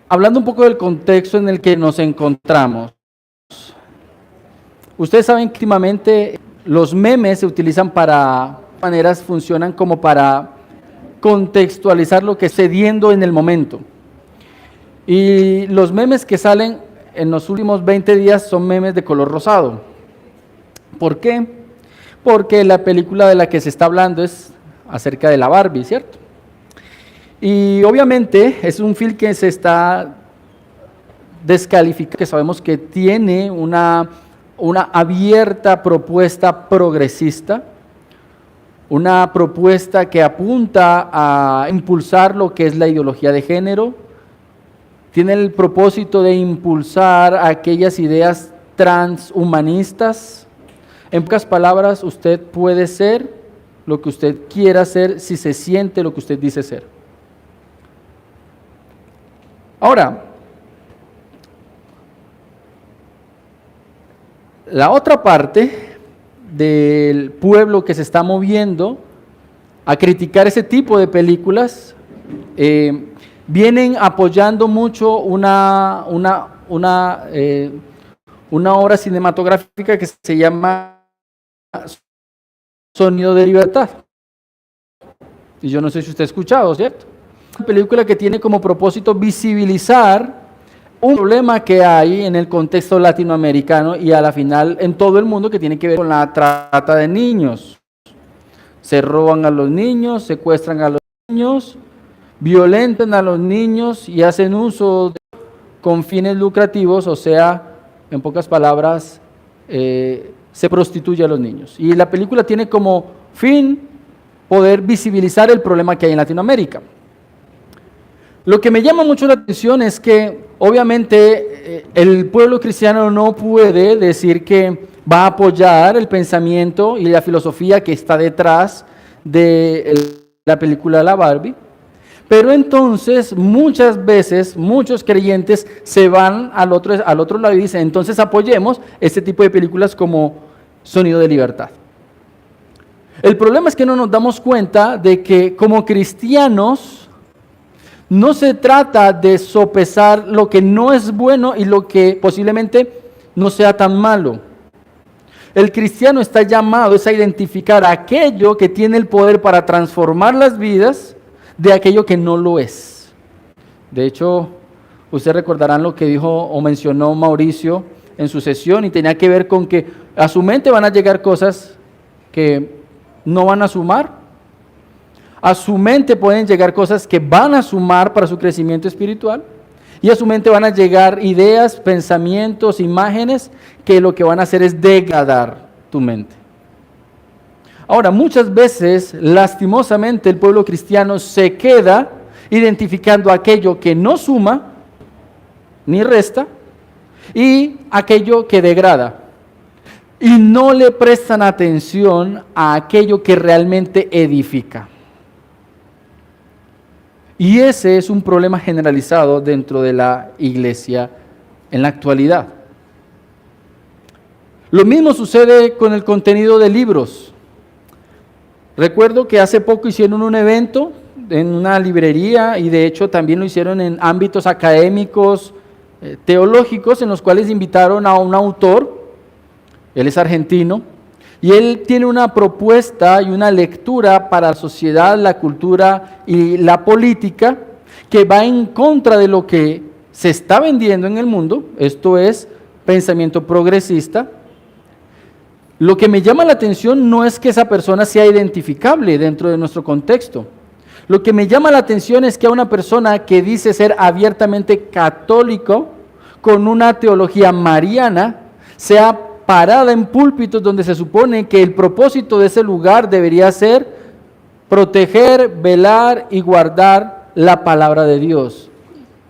hablando un poco del contexto en el que nos encontramos, ustedes saben que últimamente los memes se utilizan para maneras, funcionan como para contextualizar lo que está sucediendo en el momento. Y los memes que salen en los últimos 20 días son memes de color rosado. ¿Por qué? Porque la película de la que se está hablando es acerca de la Barbie, ¿cierto? Y obviamente es un film que se está descalificando, que sabemos que tiene una abierta propuesta progresista, una propuesta que apunta a impulsar lo que es la ideología de género, tiene el propósito de impulsar aquellas ideas transhumanistas. En pocas palabras, usted puede ser lo que usted quiera ser si se siente lo que usted dice ser. Ahora, la otra parte del pueblo que se está moviendo a criticar ese tipo de películas, vienen apoyando mucho una obra cinematográfica que se llama Sonido de Libertad. Y yo no sé si usted ha escuchado, ¿cierto? Una película que tiene como propósito visibilizar un problema que hay en el contexto latinoamericano y a la final en todo el mundo, que tiene que ver con la trata de niños. Se roban a los niños, secuestran a los niños, violentan a los niños y hacen uso con fines lucrativos, o sea, en pocas palabras, se prostituye a los niños. Y la película tiene como fin poder visibilizar el problema que hay en Latinoamérica. Lo que me llama mucho la atención es que obviamente el pueblo cristiano no puede decir que va a apoyar el pensamiento y la filosofía que está detrás de la película de la Barbie, pero entonces muchas veces muchos creyentes se van al otro lado y dicen, entonces apoyemos este tipo de películas como Sonido de Libertad. El problema es que no nos damos cuenta de que como cristianos no se trata de sopesar lo que no es bueno y lo que posiblemente no sea tan malo. El cristiano está llamado a identificar aquello que tiene el poder para transformar las vidas de aquello que no lo es. De hecho, ustedes recordarán lo que dijo o mencionó Mauricio en su sesión y tenía que ver con que a su mente van a llegar cosas que no van a sumar. A su mente pueden llegar cosas que van a sumar para su crecimiento espiritual y a su mente van a llegar ideas, pensamientos, imágenes que lo que van a hacer es degradar tu mente. Ahora, muchas veces, lastimosamente, el pueblo cristiano se queda identificando aquello que no suma ni resta y aquello que degrada. Y no le prestan atención a aquello que realmente edifica. Y ese es un problema generalizado dentro de la iglesia en la actualidad. Lo mismo sucede con el contenido de libros. Recuerdo que hace poco hicieron un evento en una librería y de hecho también lo hicieron en ámbitos académicos, teológicos, en los cuales invitaron a un autor, él es argentino, y él tiene una propuesta y una lectura para la sociedad, la cultura y la política que va en contra de lo que se está vendiendo en el mundo, esto es pensamiento progresista. Lo que me llama la atención no es que esa persona sea identificable dentro de nuestro contexto. Lo que me llama la atención es que a una persona que dice ser abiertamente católico, con una teología mariana, sea parada en púlpitos donde se supone que el propósito de ese lugar debería ser proteger, velar y guardar la palabra de Dios.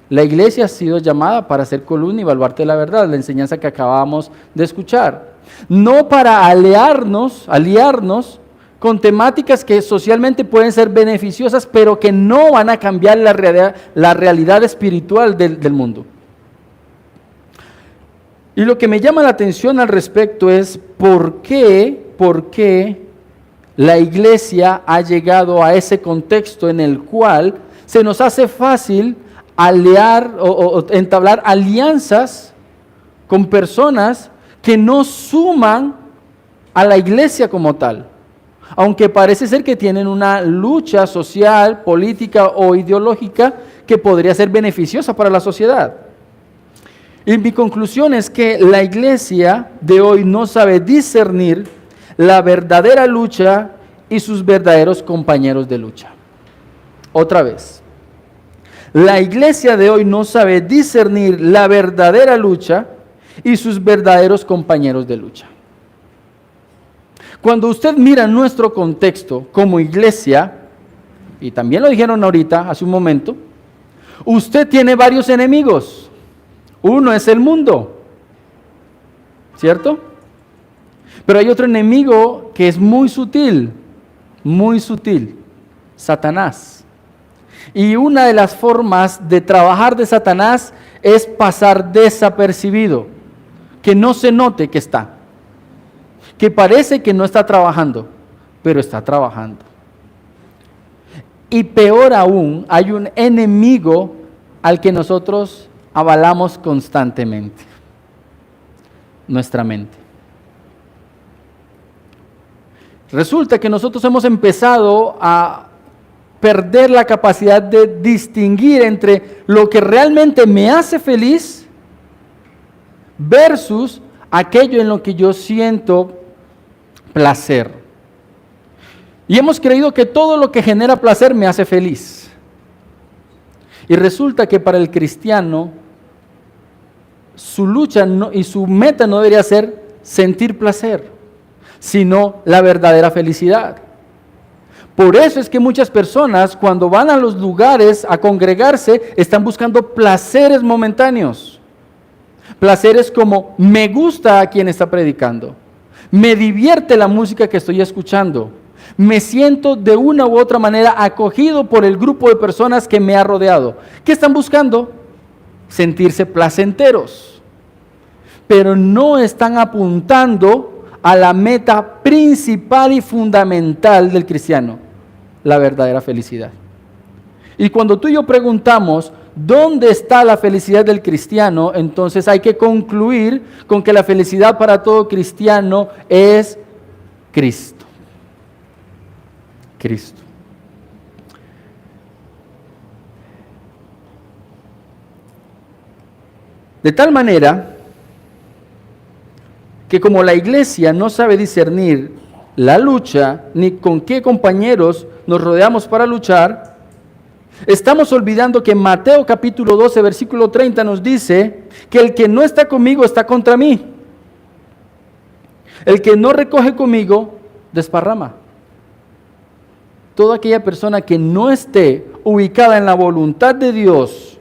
La iglesia ha sido llamada para ser columna y baluarte de la verdad, la enseñanza que acabamos de escuchar. No para aliarnos con temáticas que socialmente pueden ser beneficiosas, pero que no van a cambiar la realidad espiritual del mundo. Y lo que me llama la atención al respecto es por qué la iglesia ha llegado a ese contexto en el cual se nos hace fácil o entablar alianzas con personas que no suman a la iglesia como tal, aunque parece ser que tienen una lucha social, política o ideológica que podría ser beneficiosa para la sociedad. Y mi conclusión es que la iglesia de hoy no sabe discernir la verdadera lucha y sus verdaderos compañeros de lucha. Otra vez, la iglesia de hoy no sabe discernir la verdadera lucha y sus verdaderos compañeros de lucha. Cuando usted mira nuestro contexto como iglesia, y también lo dijeron ahorita, hace un momento, usted tiene varios enemigos. Uno es el mundo, ¿cierto? Pero hay otro enemigo que es muy sutil, Satanás. Y una de las formas de trabajar de Satanás es pasar desapercibido, que no se note que está, que parece que no está trabajando, pero está trabajando. Y peor aún, hay un enemigo al que nosotros avalamos constantemente: nuestra mente. Resulta que nosotros hemos empezado a perder la capacidad de distinguir entre lo que realmente me hace feliz versus aquello en lo que yo siento placer. Y hemos creído que todo lo que genera placer me hace feliz. Y resulta que para el cristiano, su lucha y su meta no debería ser sentir placer, sino la verdadera felicidad. Por eso es que muchas personas, cuando van a los lugares a congregarse, están buscando placeres momentáneos. Placeres como: me gusta a quien está predicando, me divierte la música que estoy escuchando, me siento de una u otra manera acogido por el grupo de personas que me ha rodeado. ¿Qué están buscando? Sentirse placenteros, pero no están apuntando a la meta principal y fundamental del cristiano: la verdadera felicidad. Y cuando tú y yo preguntamos ¿dónde está la felicidad del cristiano?, entonces hay que concluir con que la felicidad para todo cristiano es Cristo. Cristo. De tal manera que como la iglesia no sabe discernir la lucha ni con qué compañeros nos rodeamos para luchar, estamos olvidando que Mateo capítulo 12, versículo 30 nos dice que el que no está conmigo está contra mí. El que no recoge conmigo, desparrama. Toda aquella persona que no esté ubicada en la voluntad de Dios,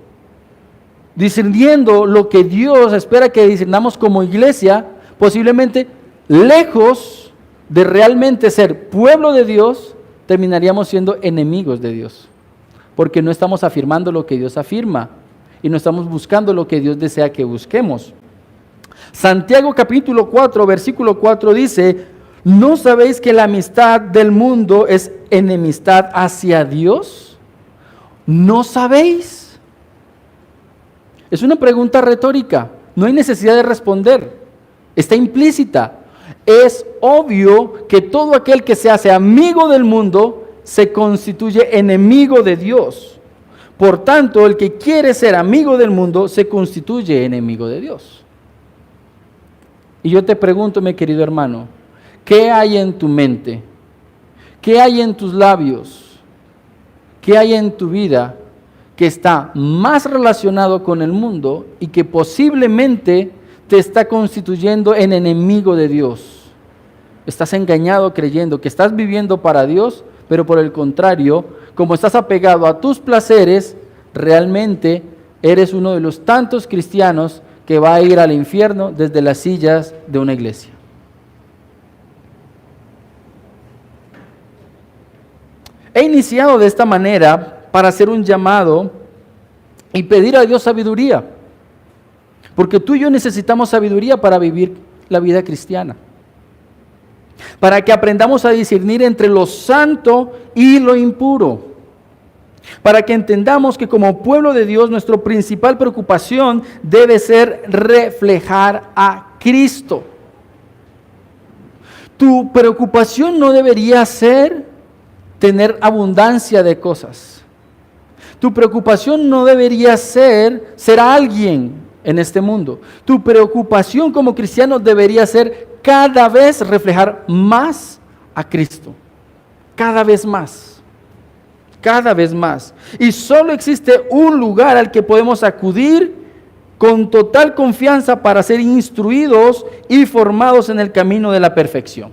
discerniendo lo que Dios espera que discernamos como iglesia, posiblemente lejos de realmente ser pueblo de Dios, terminaríamos siendo enemigos de Dios, porque no estamos afirmando lo que Dios afirma y no estamos buscando lo que Dios desea que busquemos. Santiago capítulo 4, versículo 4 dice: ¿no sabéis que la amistad del mundo es enemistad hacia Dios? ¿No sabéis? Es una pregunta retórica, no hay necesidad de responder, está implícita. Es obvio que todo aquel que se hace amigo del mundo se constituye enemigo de Dios. Por tanto, el que quiere ser amigo del mundo se constituye enemigo de Dios. Y yo te pregunto, mi querido hermano, ¿qué hay en tu mente? ¿Qué hay en tus labios? ¿Qué hay en tu vida que está más relacionado con el mundo y que posiblemente te está constituyendo en enemigo de Dios? Estás engañado creyendo que estás viviendo para Dios, pero por el contrario, como estás apegado a tus placeres, realmente eres uno de los tantos cristianos que va a ir al infierno desde las sillas de una iglesia. He iniciado de esta manera para hacer un llamado y pedir a Dios sabiduría, porque tú y yo necesitamos sabiduría para vivir la vida cristiana, para que aprendamos a discernir entre lo santo y lo impuro, para que entendamos que como pueblo de Dios nuestra principal preocupación debe ser reflejar a Cristo. Tu preocupación no debería ser tener abundancia de cosas. Tu preocupación no debería ser alguien en este mundo. Tu preocupación como cristiano debería ser cada vez reflejar más a Cristo. Cada vez más. Cada vez más. Y solo existe un lugar al que podemos acudir con total confianza para ser instruidos y formados en el camino de la perfección.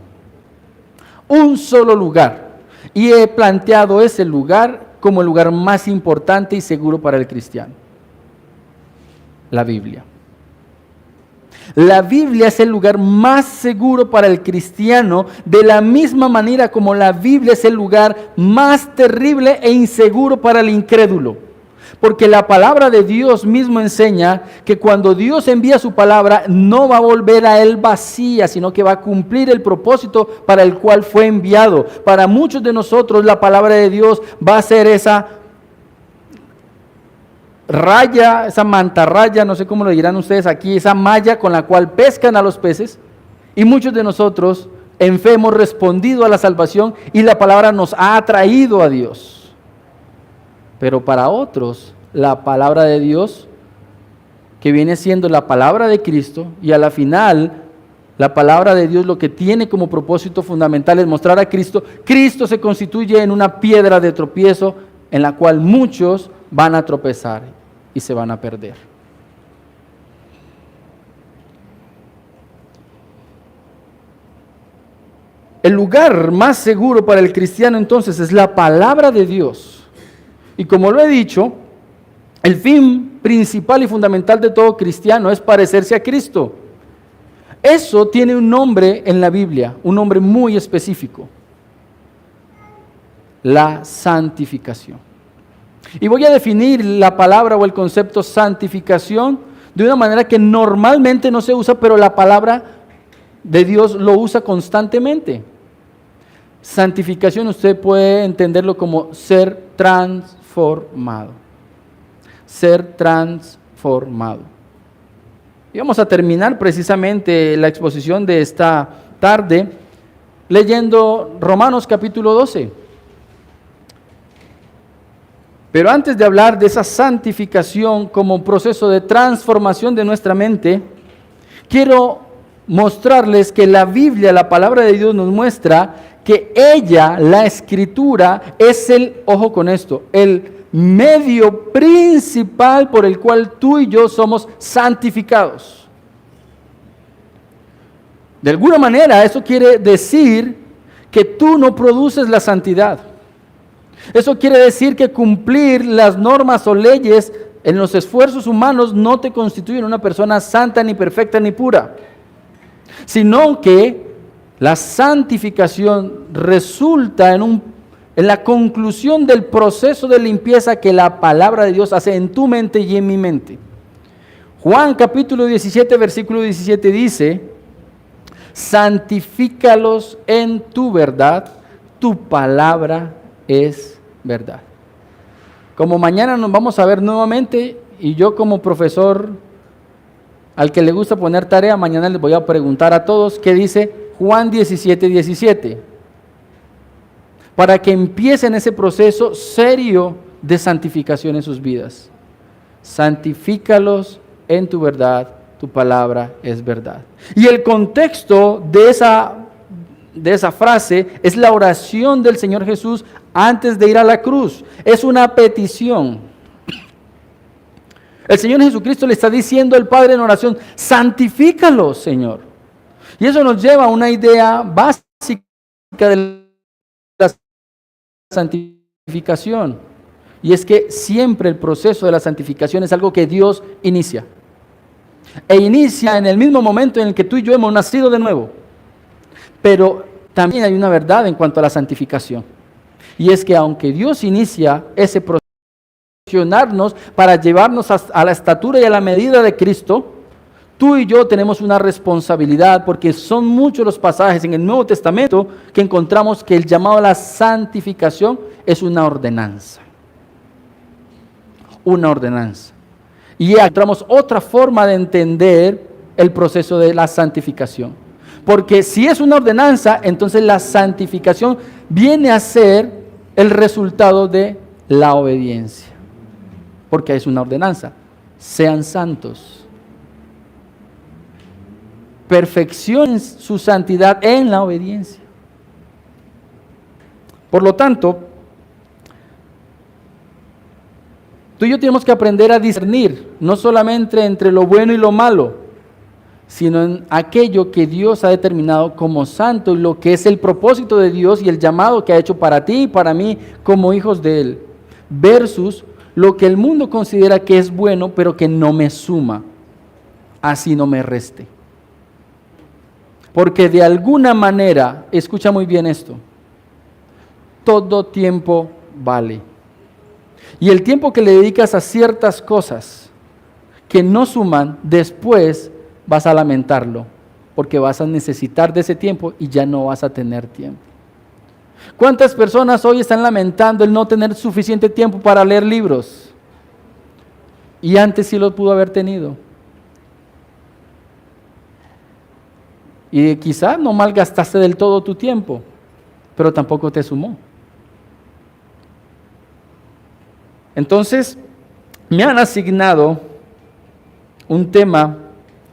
Un solo lugar. Y he planteado ese lugar como el lugar más importante y seguro para el cristiano. La Biblia. La Biblia es el lugar más seguro para el cristiano, de la misma manera como la Biblia es el lugar más terrible e inseguro para el incrédulo. Porque la palabra de Dios mismo enseña que cuando Dios envía su palabra, no va a volver a él vacía, sino que va a cumplir el propósito para el cual fue enviado. Para muchos de nosotros la palabra de Dios va a ser esa raya, esa mantarraya, no sé cómo lo dirán ustedes aquí, esa malla con la cual pescan a los peces. Y muchos de nosotros en fe hemos respondido a la salvación y la palabra nos ha atraído a Dios. Pero para otros, la palabra de Dios, que viene siendo la palabra de Cristo, y a la final, la palabra de Dios lo que tiene como propósito fundamental es mostrar a Cristo. Cristo se constituye en una piedra de tropiezo en la cual muchos van a tropezar y se van a perder. El lugar más seguro para el cristiano entonces es la palabra de Dios. Y como lo he dicho, el fin principal y fundamental de todo cristiano es parecerse a Cristo. Eso tiene un nombre en la Biblia, un nombre muy específico: la santificación. Y voy a definir la palabra o el concepto santificación de una manera que normalmente no se usa, pero la palabra de Dios lo usa constantemente. Santificación usted puede entenderlo como ser transformado. Ser transformado. Y vamos a terminar precisamente la exposición de esta tarde leyendo Romanos capítulo 12. Pero antes de hablar de esa santificación como proceso de transformación de nuestra mente, quiero mostrarles que la Biblia, la palabra de Dios, nos muestra que ella, la Escritura, es ojo con esto, el medio principal por el cual tú y yo somos santificados. De alguna manera, eso quiere decir que tú no produces la santidad. Eso quiere decir que cumplir las normas o leyes en los esfuerzos humanos no te constituyen una persona santa, ni perfecta, ni pura, sino que la santificación resulta en la conclusión del proceso de limpieza que la palabra de Dios hace en tu mente y en mi mente. Juan capítulo 17, versículo 17 dice: santifícalos en tu verdad, tu palabra es verdad. Como mañana nos vamos a ver nuevamente, y yo como profesor al que le gusta poner tarea, mañana les voy a preguntar a todos qué dice Juan 17, 17, para que empiecen ese proceso serio de santificación en sus vidas. Santifícalos en tu verdad, tu palabra es verdad. Y el contexto de esa frase es la oración del Señor Jesús antes de ir a la cruz. Es una petición. El Señor Jesucristo le está diciendo al Padre en oración: santifícalos, Señor. Y eso nos lleva a una idea básica de la santificación. Y es que siempre el proceso de la santificación es algo que Dios inicia. E inicia en el mismo momento en el que tú y yo hemos nacido de nuevo. Pero también hay una verdad en cuanto a la santificación. Y es que aunque Dios inicia ese proceso para llevarnos a la estatura y a la medida de Cristo, tú y yo tenemos una responsabilidad, porque son muchos los pasajes en el Nuevo Testamento que encontramos que el llamado a la santificación es una ordenanza. una ordenanza. Y encontramos otra forma de entender el proceso de la santificación. Porque si es una ordenanza, entonces la santificación viene a ser el resultado de la obediencia. Porque es una ordenanza. Sean santos. Perfeccionen su santidad en la obediencia. Por lo tanto, tú y yo tenemos que aprender a discernir, no solamente entre lo bueno y lo malo, sino en aquello que Dios ha determinado como santo y lo que es el propósito de Dios y el llamado que ha hecho para ti y para mí como hijos de Él, versus lo que el mundo considera que es bueno, pero que no me suma, así no me reste. Porque de alguna manera, escucha muy bien esto, todo tiempo vale. Y el tiempo que le dedicas a ciertas cosas que no suman, después vas a lamentarlo, porque vas a necesitar de ese tiempo y ya no vas a tener tiempo. ¿Cuántas personas hoy están lamentando el no tener suficiente tiempo para leer libros? Y antes sí lo pudo haber tenido. Y quizá no malgastaste del todo tu tiempo, pero tampoco te sumó. Entonces, me han asignado un tema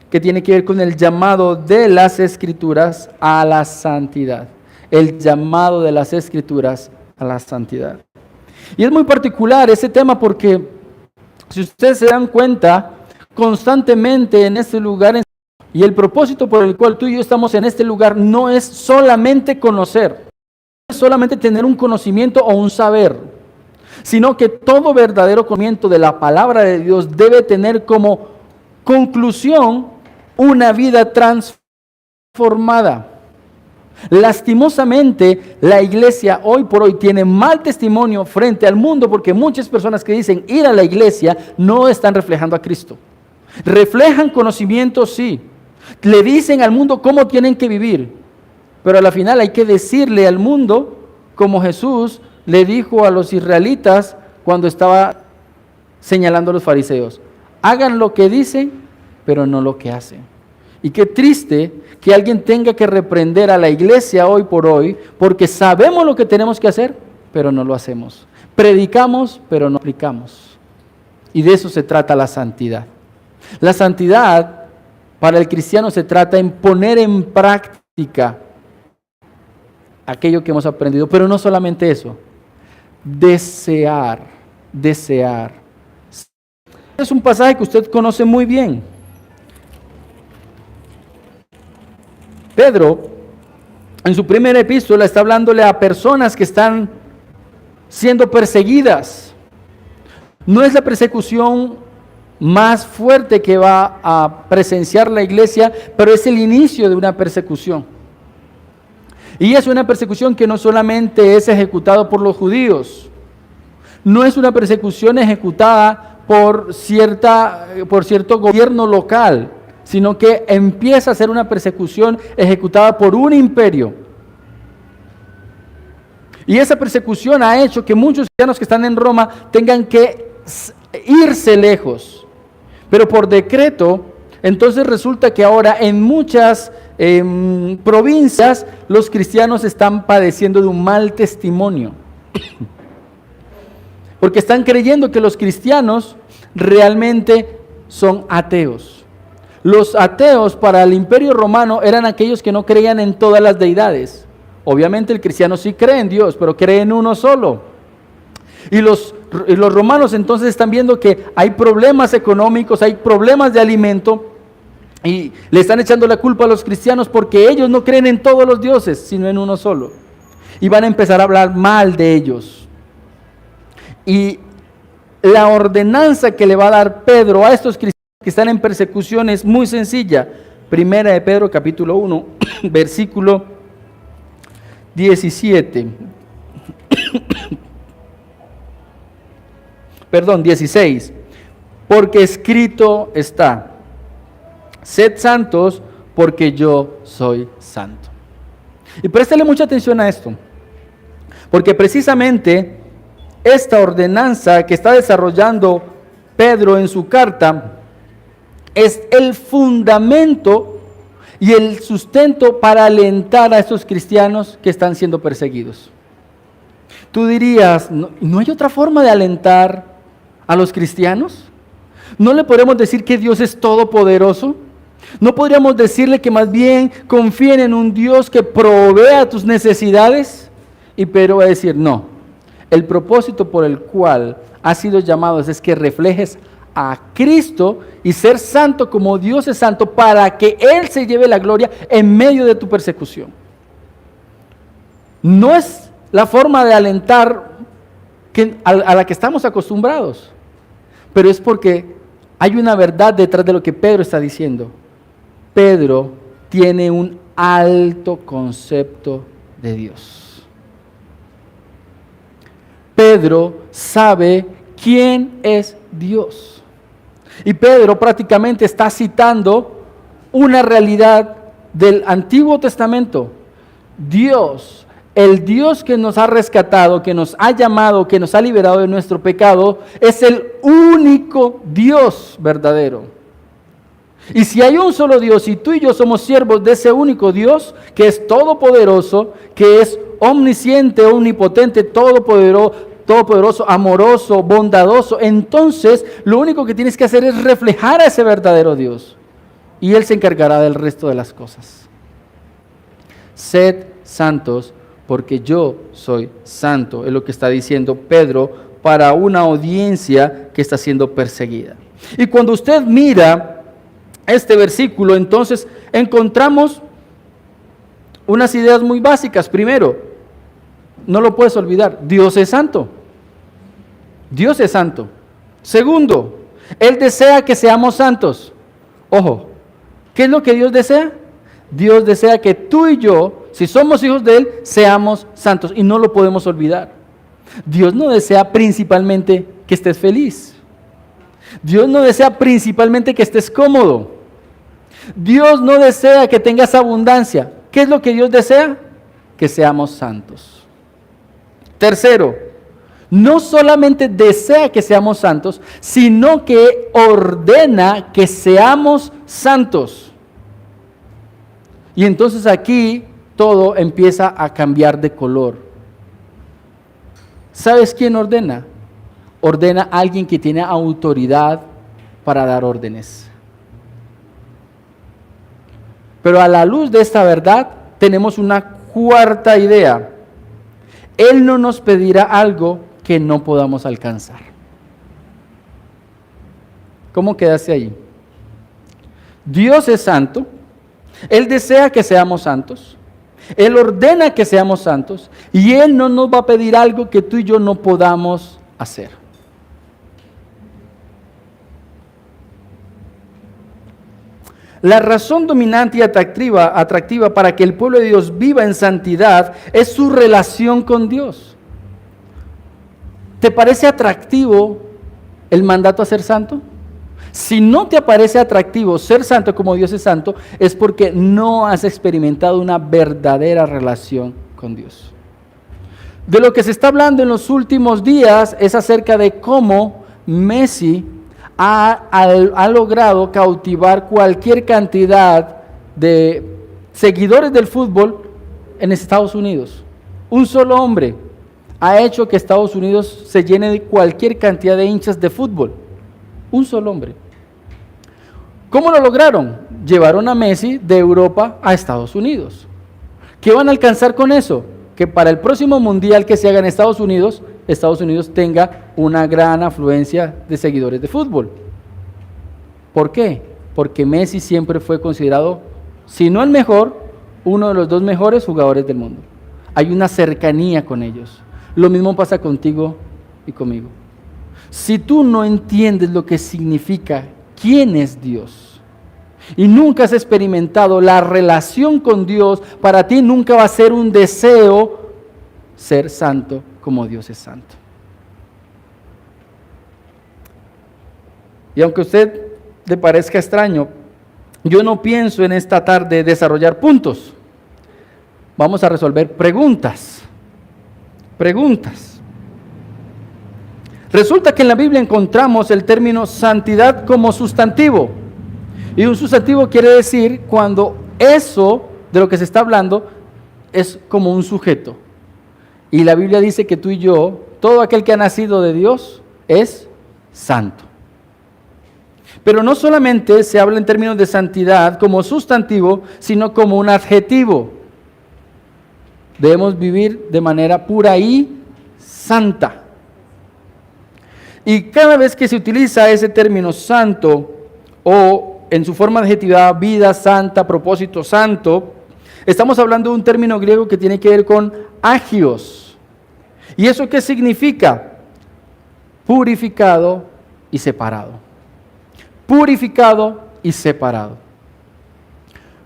que tiene que ver con el llamado de las Escrituras a la santidad. El llamado de las Escrituras a la santidad. Y es muy particular ese tema porque, si ustedes se dan cuenta, constantemente en este lugar, y el propósito por el cual tú y yo estamos en este lugar no es solamente conocer, no es solamente tener un conocimiento o un saber, sino que todo verdadero conocimiento de la palabra de Dios debe tener como conclusión una vida transformada. Lastimosamente, la iglesia hoy por hoy tiene mal testimonio frente al mundo porque muchas personas que dicen ir a la iglesia no están reflejando a Cristo. Reflejan conocimiento, sí. Le dicen al mundo cómo tienen que vivir, pero a la final hay que decirle al mundo como Jesús le dijo a los israelitas cuando estaba señalando a los fariseos: hagan lo que dicen, pero no lo que hacen. Y qué triste que alguien tenga que reprender a la iglesia hoy por hoy, porque sabemos lo que tenemos que hacer, pero no lo hacemos. Predicamos, pero no aplicamos. Y de eso se trata la santidad. La santidad para el cristiano se trata en poner en práctica aquello que hemos aprendido, pero no solamente eso. Desear. Es un pasaje que usted conoce muy bien. Pedro, en su primera epístola, está hablándole a personas que están siendo perseguidas. No es la persecución más fuerte que va a presenciar la iglesia, pero es el inicio de una persecución. Y es una persecución que no solamente es ejecutada por los judíos, no es una persecución ejecutada por cierto gobierno local, sino que empieza a ser una persecución ejecutada por un imperio. Y esa persecución ha hecho que muchos cristianos que están en Roma tengan que irse lejos. Pero por decreto, entonces resulta que ahora en muchas provincias los cristianos están padeciendo de un mal testimonio. Porque están creyendo que los cristianos realmente son ateos. Los ateos para el Imperio Romano eran aquellos que no creían en todas las deidades. Obviamente el cristiano sí cree en Dios, pero cree en uno solo. Y los romanos entonces están viendo que hay problemas económicos, hay problemas de alimento, y le están echando la culpa a los cristianos porque ellos no creen en todos los dioses, sino en uno solo. Y van a empezar a hablar mal de ellos. Y la ordenanza que le va a dar Pedro a estos cristianos que están en persecución es muy sencilla. Primera de Pedro, capítulo 1, versículo 17. Perdón, 16. Porque escrito está: sed santos porque yo soy santo. Y préstale mucha atención a esto, porque precisamente esta ordenanza que está desarrollando Pedro en su carta es el fundamento y el sustento para alentar a estos cristianos que están siendo perseguidos. Tú dirías, ¿no hay otra forma de alentar a los cristianos? ¿No le podemos decir que Dios es todopoderoso? ¿No podríamos decirle que más bien confíen en un Dios que provea tus necesidades? Y Pedro va a decir, no, el propósito por el cual has sido llamado es que reflejes a Cristo y ser santo como Dios es santo para que Él se lleve la gloria en medio de tu persecución. No es la forma de alentar a la que estamos acostumbrados, pero es porque hay una verdad detrás de lo que Pedro está diciendo. Pedro tiene un alto concepto de Dios. Pedro sabe quién es Dios. Y Pedro prácticamente está citando una realidad del Antiguo Testamento. Dios, el Dios que nos ha rescatado, que nos ha llamado, que nos ha liberado de nuestro pecado, es el único Dios verdadero. Y si hay un solo Dios y tú y yo somos siervos de ese único Dios, que es todopoderoso, que es omnisciente, omnipotente, todopoderoso, amoroso, bondadoso, entonces lo único que tienes que hacer es reflejar a ese verdadero Dios y Él se encargará del resto de las cosas. Sed santos porque yo soy santo, es lo que está diciendo Pedro para una audiencia que está siendo perseguida. Y cuando usted mira este versículo, entonces encontramos unas ideas muy básicas. Primero, no lo puedes olvidar, Dios es santo. Dios es santo. Segundo, Él desea que seamos santos. Ojo, ¿qué es lo que Dios desea? Dios desea que tú y yo, si somos hijos de Él, seamos santos y no lo podemos olvidar. Dios no desea principalmente que estés feliz. Dios no desea principalmente que estés cómodo. Dios no desea que tengas abundancia. ¿Qué es lo que Dios desea? Que seamos santos. Tercero, no solamente desea que seamos santos, sino que ordena que seamos santos. Y entonces aquí todo empieza a cambiar de color. ¿Sabes quién ordena? Ordena a alguien que tiene autoridad para dar órdenes. Pero a la luz de esta verdad tenemos una cuarta idea. Él no nos pedirá algo que no podamos alcanzar. ¿Cómo quedaste ahí? Dios es santo. Él desea que seamos santos. Él ordena que seamos santos. Y Él no nos va a pedir algo que tú y yo no podamos hacer. La razón dominante y atractiva para que el pueblo de Dios viva en santidad es su relación con Dios. ¿Te parece atractivo el mandato a ser santo? Si no te parece atractivo ser santo como Dios es santo, es porque no has experimentado una verdadera relación con Dios. De lo que se está hablando en los últimos días es acerca de cómo Messi ha logrado cautivar cualquier cantidad de seguidores del fútbol en Estados Unidos. Un solo hombre ha hecho que Estados Unidos se llene de cualquier cantidad de hinchas de fútbol. Un solo hombre. ¿Cómo lo lograron? Llevaron a Messi de Europa a Estados Unidos. ¿Qué van a alcanzar con eso? Que para el próximo mundial que se haga en Estados Unidos tenga una gran afluencia de seguidores de fútbol. ¿Por qué? Porque Messi siempre fue considerado, si no el mejor, uno de los 2 mejores jugadores del mundo. Hay una cercanía con ellos. Lo mismo pasa contigo y conmigo. Si tú no entiendes lo que significa quién es Dios y nunca has experimentado la relación con Dios, para ti nunca va a ser un deseo ser santo como Dios es santo. Y aunque a usted le parezca extraño, yo no pienso en esta tarde desarrollar puntos. Vamos a resolver preguntas. Resulta que en la Biblia encontramos el término santidad como sustantivo. Y un sustantivo quiere decir cuando eso de lo que se está hablando es como un sujeto. Y la Biblia dice que tú y yo, todo aquel que ha nacido de Dios, es santo. Pero no solamente se habla en términos de santidad como sustantivo, sino como un adjetivo. Debemos vivir de manera pura y santa. Y cada vez que se utiliza ese término santo o en su forma adjetiva, vida santa, propósito santo, estamos hablando de un término griego que tiene que ver con agios. ¿Y eso qué significa? Purificado y separado. Purificado y separado.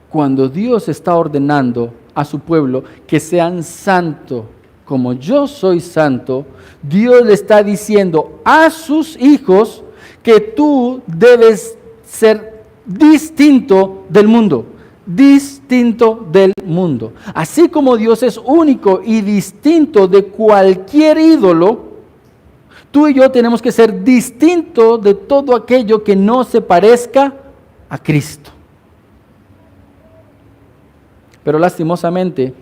Cuando Dios está ordenando a su pueblo que sean santos como yo soy santo, Dios le está diciendo a sus hijos que tú debes ser distinto del mundo. Distinto del mundo. Así como Dios es único y distinto de cualquier ídolo, tú y yo tenemos que ser distintos de todo aquello que no se parezca a Cristo. Pero lastimosamente,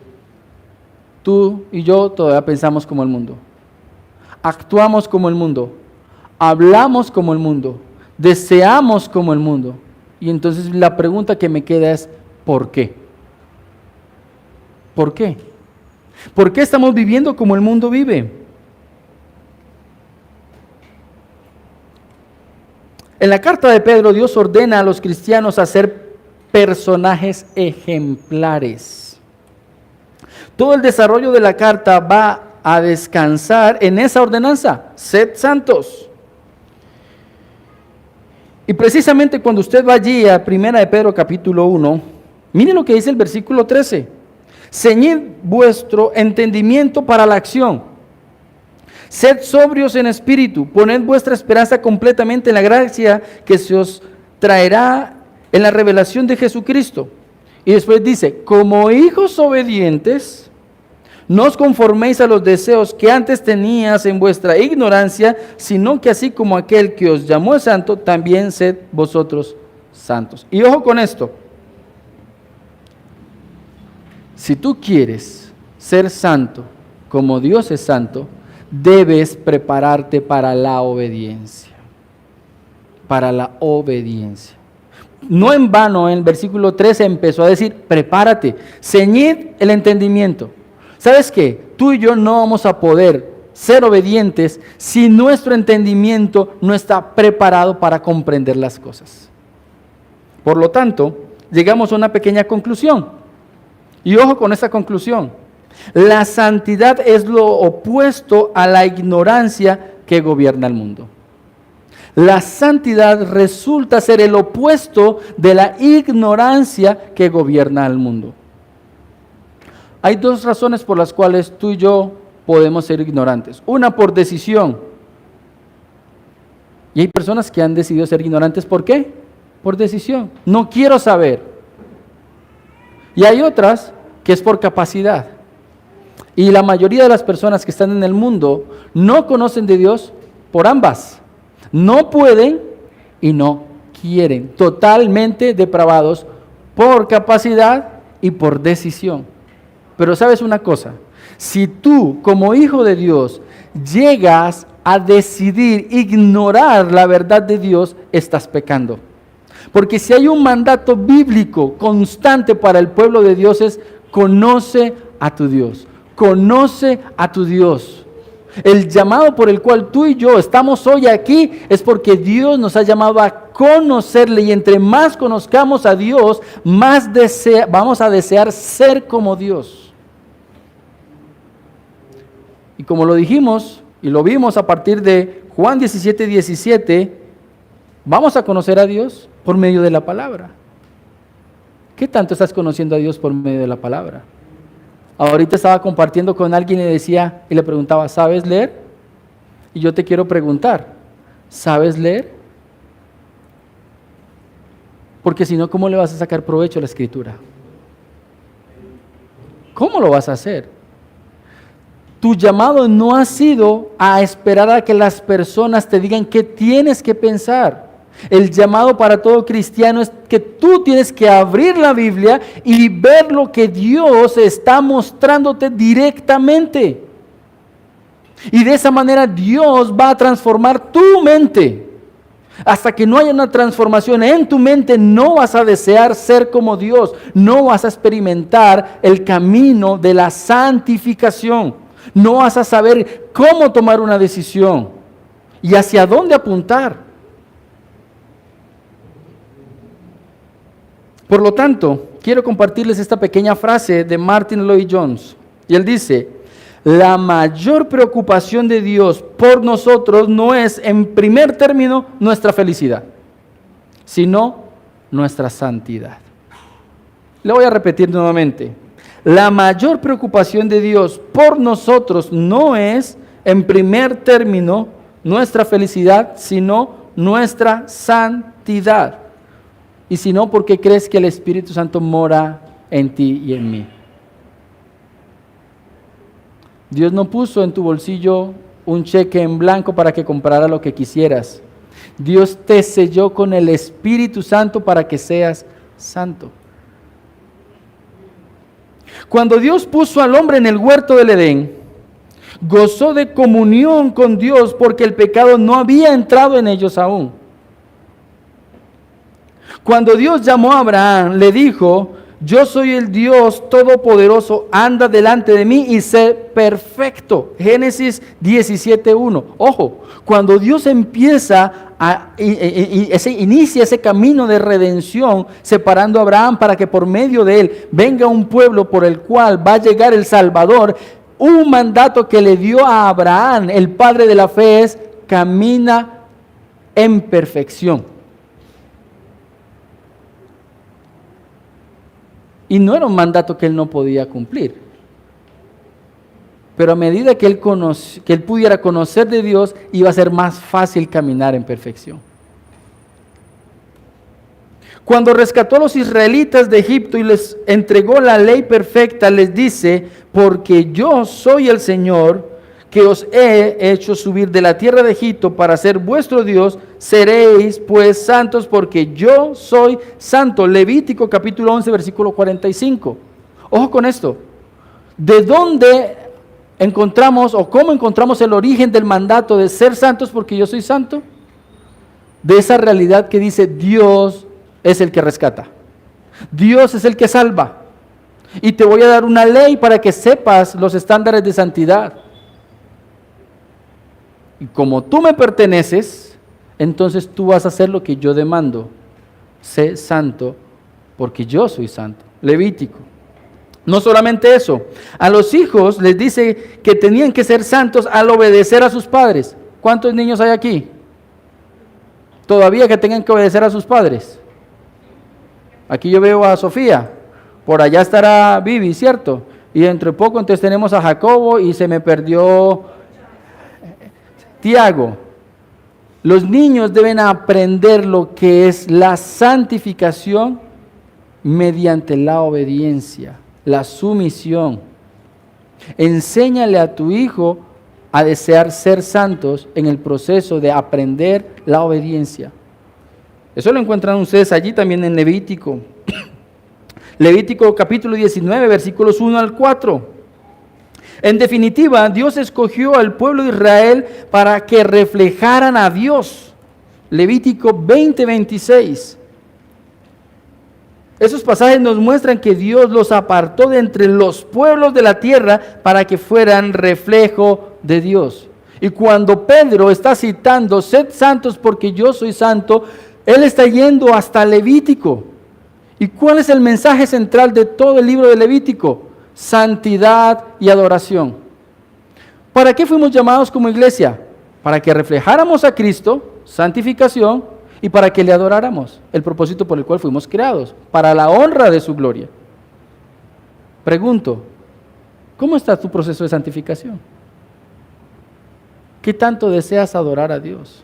tú y yo todavía pensamos como el mundo. Actuamos como el mundo. Hablamos como el mundo. Deseamos como el mundo. Y entonces la pregunta que me queda es, ¿por qué? ¿Por qué? ¿Por qué estamos viviendo como el mundo vive? En la carta de Pedro, Dios ordena a los cristianos a ser personajes ejemplares. Todo el desarrollo de la carta va a descansar en esa ordenanza: sed santos. Y precisamente cuando usted va allí a 1 de Pedro capítulo 1, miren lo que dice el versículo 13. Ceñid vuestro entendimiento para la acción. Sed sobrios en espíritu, poned vuestra esperanza completamente en la gracia que se os traerá en la revelación de Jesucristo. Y después dice, como hijos obedientes, no os conforméis a los deseos que antes tenías en vuestra ignorancia, sino que así como aquel que os llamó es santo, también sed vosotros santos. Y ojo con esto, si tú quieres ser santo como Dios es santo, debes prepararte para la obediencia. Para la obediencia. No en vano, en el versículo 13 empezó a decir, prepárate, ceñid el entendimiento. ¿Sabes qué? Tú y yo no vamos a poder ser obedientes si nuestro entendimiento no está preparado para comprender las cosas. Por lo tanto, llegamos a una pequeña conclusión. Y ojo con esta conclusión. La santidad es lo opuesto a la ignorancia que gobierna el mundo. La santidad resulta ser el opuesto de la ignorancia que gobierna el mundo. Hay dos razones por las cuales tú y yo podemos ser ignorantes. Una, por decisión. Y hay personas que han decidido ser ignorantes, ¿por qué? Por decisión. No quiero saber. Y hay otras que es por capacidad. Y la mayoría de las personas que están en el mundo no conocen de Dios por ambas. No pueden y no quieren. Totalmente depravados por capacidad y por decisión. Pero ¿sabes una cosa? Si tú, como hijo de Dios, llegas a decidir ignorar la verdad de Dios, estás pecando. Porque si hay un mandato bíblico constante para el pueblo de Dios es conoce a tu Dios. Conoce a tu Dios. El llamado por el cual tú y yo estamos hoy aquí es porque Dios nos ha llamado a conocerle, y entre más conozcamos a Dios, más vamos a desear ser como Dios. Y como lo dijimos y lo vimos a partir de Juan 17:17, vamos a conocer a Dios por medio de la palabra. ¿Qué tanto estás conociendo a Dios por medio de la palabra? Ahorita estaba compartiendo con alguien y le preguntaba, ¿sabes leer? Y yo te quiero preguntar, ¿sabes leer? Porque si no, ¿cómo le vas a sacar provecho a la escritura? ¿Cómo lo vas a hacer? Tu llamado no ha sido a esperar a que las personas te digan qué tienes que pensar. El llamado para todo cristiano es que tú tienes que abrir la Biblia y ver lo que Dios está mostrándote directamente. Y de esa manera Dios va a transformar tu mente. Hasta que no haya una transformación en tu mente, no vas a desear ser como Dios. No vas a experimentar el camino de la santificación. No vas a saber cómo tomar una decisión y hacia dónde apuntar. Por lo tanto, quiero compartirles esta pequeña frase de Martin Lloyd-Jones. Y él dice: la mayor preocupación de Dios por nosotros no es, en primer término, nuestra felicidad, sino nuestra santidad. Le voy a repetir nuevamente. La mayor preocupación de Dios por nosotros no es, en primer término, nuestra felicidad, sino nuestra santidad. Y si no, ¿por qué crees que el Espíritu Santo mora en ti y en mí? Dios no puso en tu bolsillo un cheque en blanco para que comprara lo que quisieras. Dios te selló con el Espíritu Santo para que seas santo. Cuando Dios puso al hombre en el huerto del Edén, gozó de comunión con Dios porque el pecado no había entrado en ellos aún. Cuando Dios llamó a Abraham, le dijo: yo soy el Dios Todopoderoso, anda delante de mí y sé perfecto. Génesis 17:1. Ojo, cuando Dios inicia ese camino de redención, separando a Abraham para que por medio de él venga un pueblo por el cual va a llegar el Salvador, un mandato que le dio a Abraham, el padre de la fe, es: camina en perfección. Y no era un mandato que él no podía cumplir. Pero a medida que él pudiera conocer de Dios, iba a ser más fácil caminar en perfección. Cuando rescató a los israelitas de Egipto y les entregó la ley perfecta, les dice: porque yo soy el Señor, que os he hecho subir de la tierra de Egipto para ser vuestro Dios, seréis pues santos porque yo soy santo. Levítico capítulo 11, versículo 45. Ojo con esto. ¿De dónde encontramos o cómo encontramos el origen del mandato de ser santos porque yo soy santo? De esa realidad que dice: Dios es el que rescata. Dios es el que salva. Y te voy a dar una ley para que sepas los estándares de santidad. Y como tú me perteneces, entonces tú vas a hacer lo que yo demando. Sé santo, porque yo soy santo. Levítico. No solamente eso, a los hijos les dice que tenían que ser santos al obedecer a sus padres. ¿Cuántos niños hay aquí? Todavía que tengan que obedecer a sus padres. Aquí yo veo a Sofía, por allá estará Vivi, ¿cierto? Y dentro de poco entonces tenemos a Jacobo y se me perdió Tiago. Los niños deben aprender lo que es la santificación mediante la obediencia, la sumisión. Enséñale a tu hijo a desear ser santos en el proceso de aprender la obediencia. Eso lo encuentran ustedes allí también en Levítico. Levítico capítulo 19, versículos 1 al 4. En definitiva, Dios escogió al pueblo de Israel para que reflejaran a Dios. Levítico 20, 26. Esos pasajes nos muestran que Dios los apartó de entre los pueblos de la tierra para que fueran reflejo de Dios. Y cuando Pedro está citando: sed santos porque yo soy santo, él está yendo hasta Levítico. ¿Y cuál es el mensaje central de todo el libro de Levítico? Santidad y adoración. ¿Para qué fuimos llamados como iglesia? Para que reflejáramos a Cristo, santificación, y para que le adoráramos, el propósito por el cual fuimos creados, para la honra de su gloria. Pregunto, ¿cómo está tu proceso de santificación? ¿Qué tanto deseas adorar a Dios?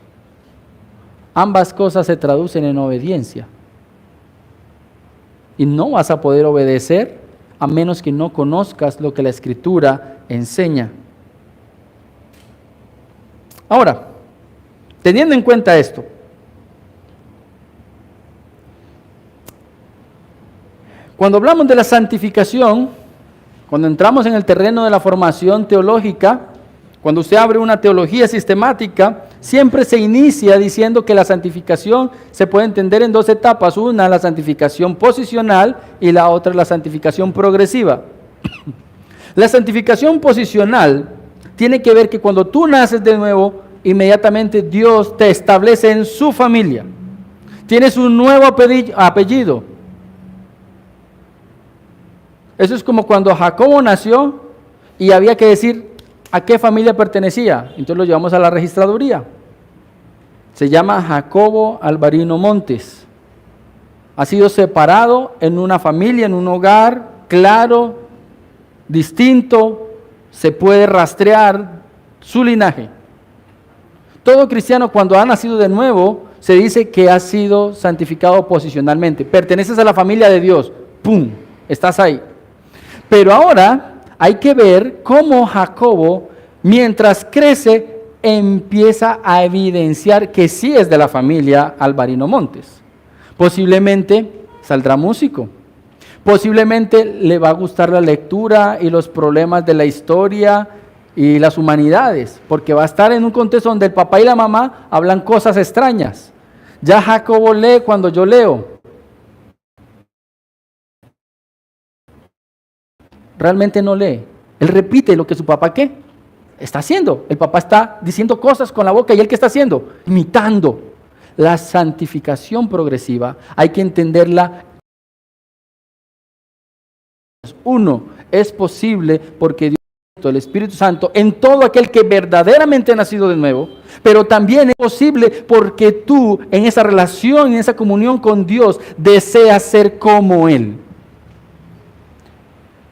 Ambas cosas se traducen en obediencia. Y no vas a poder obedecer a menos que no conozcas lo que la Escritura enseña. Ahora, teniendo en cuenta esto, cuando hablamos de la santificación, cuando entramos en el terreno de la formación teológica, cuando usted abre una teología sistemática, siempre se inicia diciendo que la santificación se puede entender en dos etapas. Una, la santificación posicional, y la otra, la santificación progresiva. La santificación posicional tiene que ver que cuando tú naces de nuevo, inmediatamente Dios te establece en su familia. Tienes un nuevo apellido. Eso es como cuando Jacobo nació y había que decir a qué familia pertenecía. Entonces lo llevamos a la registraduría. Se llama Jacobo Alvarino Montes. Ha sido separado en una familia, en un hogar claro, distinto. Se puede rastrear su linaje. Todo cristiano, cuando ha nacido de nuevo, se dice que ha sido santificado posicionalmente. Perteneces a la familia de Dios. ¡Pum! Estás ahí. Pero ahora hay que ver cómo Jacobo, mientras crece, empieza a evidenciar que sí es de la familia Alvarino Montes. Posiblemente saldrá músico. Posiblemente le va a gustar la lectura y los problemas de la historia y las humanidades, porque va a estar en un contexto donde el papá y la mamá hablan cosas extrañas. Ya Jacobo lee cuando yo leo. Realmente no lee. Él repite lo que su papá ¿qué? Está haciendo. El papá está diciendo cosas con la boca y él ¿qué está haciendo? Imitando. La santificación progresiva hay que entenderla. Uno, es posible porque Dios, el Espíritu Santo, en todo aquel que verdaderamente ha nacido de nuevo, pero también es posible porque tú en esa relación, en esa comunión con Dios, deseas ser como Él.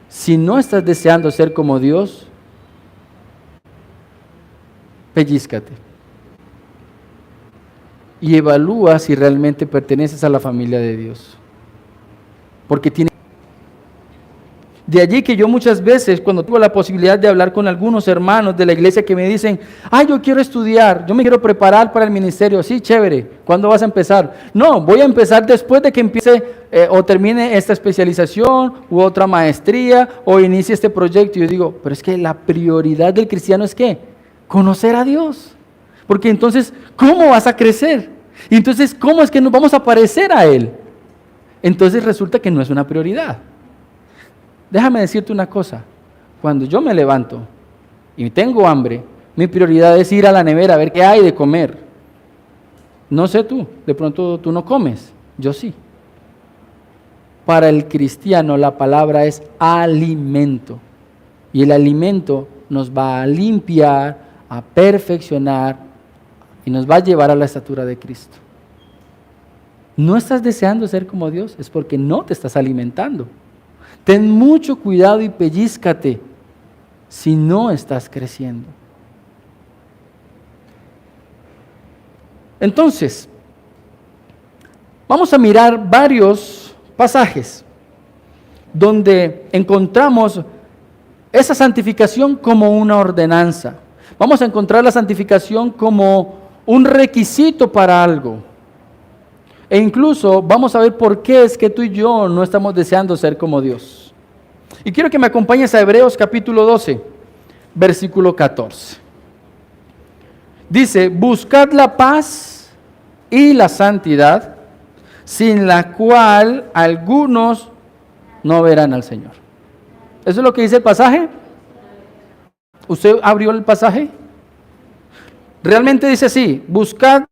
Si no estás deseando ser como Dios, pellízcate y evalúa si realmente perteneces a la familia de Dios. Porque tiene... De allí que yo muchas veces, cuando tuve la posibilidad de hablar con algunos hermanos de la iglesia que me dicen, yo quiero estudiar, yo me quiero preparar para el ministerio. Sí, chévere, ¿cuándo vas a empezar? No, voy a empezar después de que empiece o termine esta especialización u otra maestría o inicie este proyecto. Y yo digo, pero es que la prioridad del cristiano es ¿qué? Conocer a Dios. Porque entonces, ¿cómo vas a crecer? Y entonces, ¿cómo es que nos vamos a parecer a Él? Entonces resulta que no es una prioridad. Déjame decirte una cosa, cuando yo me levanto y tengo hambre, mi prioridad es ir a la nevera a ver qué hay de comer. No sé tú, de pronto tú no comes, yo sí. Para el cristiano la palabra es alimento, y el alimento nos va a limpiar, a perfeccionar y nos va a llevar a la estatura de Cristo. No estás deseando ser como Dios, es porque no te estás alimentando. Ten mucho cuidado y pellízcate si no estás creciendo. Entonces, vamos a mirar varios pasajes donde encontramos esa santificación como una ordenanza. Vamos a encontrar la santificación como un requisito para algo. E incluso vamos a ver por qué es que tú y yo no estamos deseando ser como Dios. Y quiero que me acompañes a Hebreos capítulo 12, versículo 14. Dice, buscad la paz y la santidad, sin la cual algunos no verán al Señor. ¿Eso es lo que dice el pasaje? ¿Usted abrió el pasaje? Realmente dice así, buscad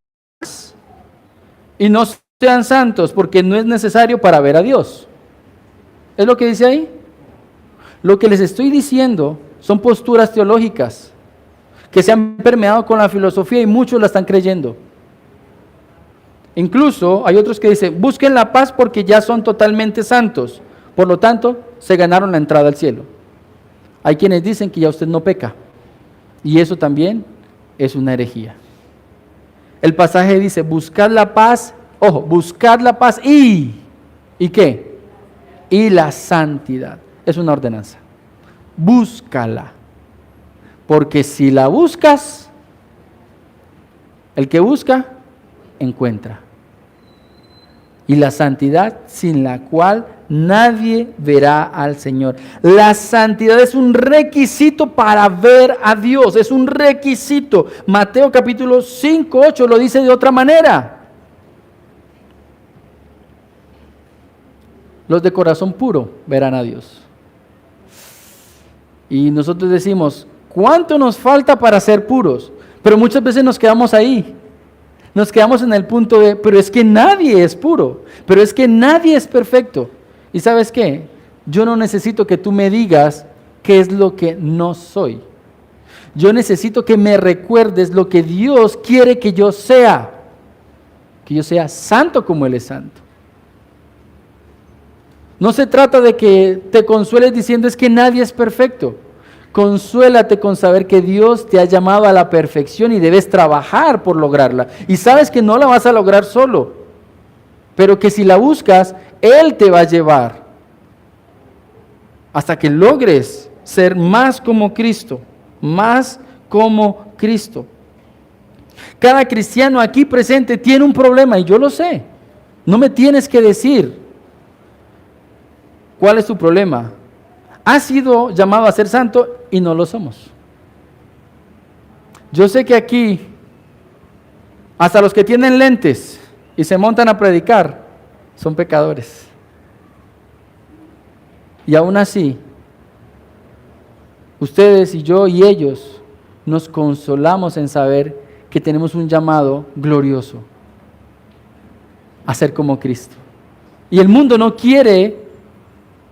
y no sean santos, porque no es necesario para ver a Dios. ¿Es lo que dice ahí? Lo que les estoy diciendo son posturas teológicas que se han permeado con la filosofía y muchos la están creyendo. Incluso hay otros que dicen, busquen la paz porque ya son totalmente santos, por lo tanto se ganaron la entrada al cielo. Hay quienes dicen que ya usted no peca, y eso también es una herejía. El pasaje dice, buscad la paz, ojo, buscad la paz ¿y qué? Y la santidad. Es una ordenanza. Búscala. Porque si la buscas, El que busca, encuentra. Y la santidad sin la cual nadie verá al Señor. La santidad es un requisito para ver a Dios, es un requisito. Mateo capítulo 5, 8 lo dice de otra manera. Los de corazón puro verán a Dios. Y nosotros decimos, ¿cuánto nos falta para ser puros? Pero muchas veces nos quedamos ahí. Nos quedamos en el punto de, pero es que nadie es puro, pero es que nadie es perfecto. ¿Y sabes qué? Yo no necesito que tú me digas qué es lo que no soy. Yo necesito que me recuerdes lo que Dios quiere que yo sea santo como Él es santo. No se trata de que te consueles diciendo es que nadie es perfecto. Consuélate con saber que Dios te ha llamado a la perfección y debes trabajar por lograrla. Y sabes que no la vas a lograr solo, pero que si la buscas, Él te va a llevar hasta que logres ser más como Cristo, más como Cristo. Cada cristiano aquí presente tiene un problema y yo lo sé. No me tienes que decir cuál es tu problema. Has sido llamado a ser santo y no lo somos. Yo sé que aquí, hasta los que tienen lentes y se montan a predicar, son pecadores. Y aún así, ustedes y yo y ellos nos consolamos en saber que tenemos un llamado glorioso a ser como Cristo. Y el mundo no quiere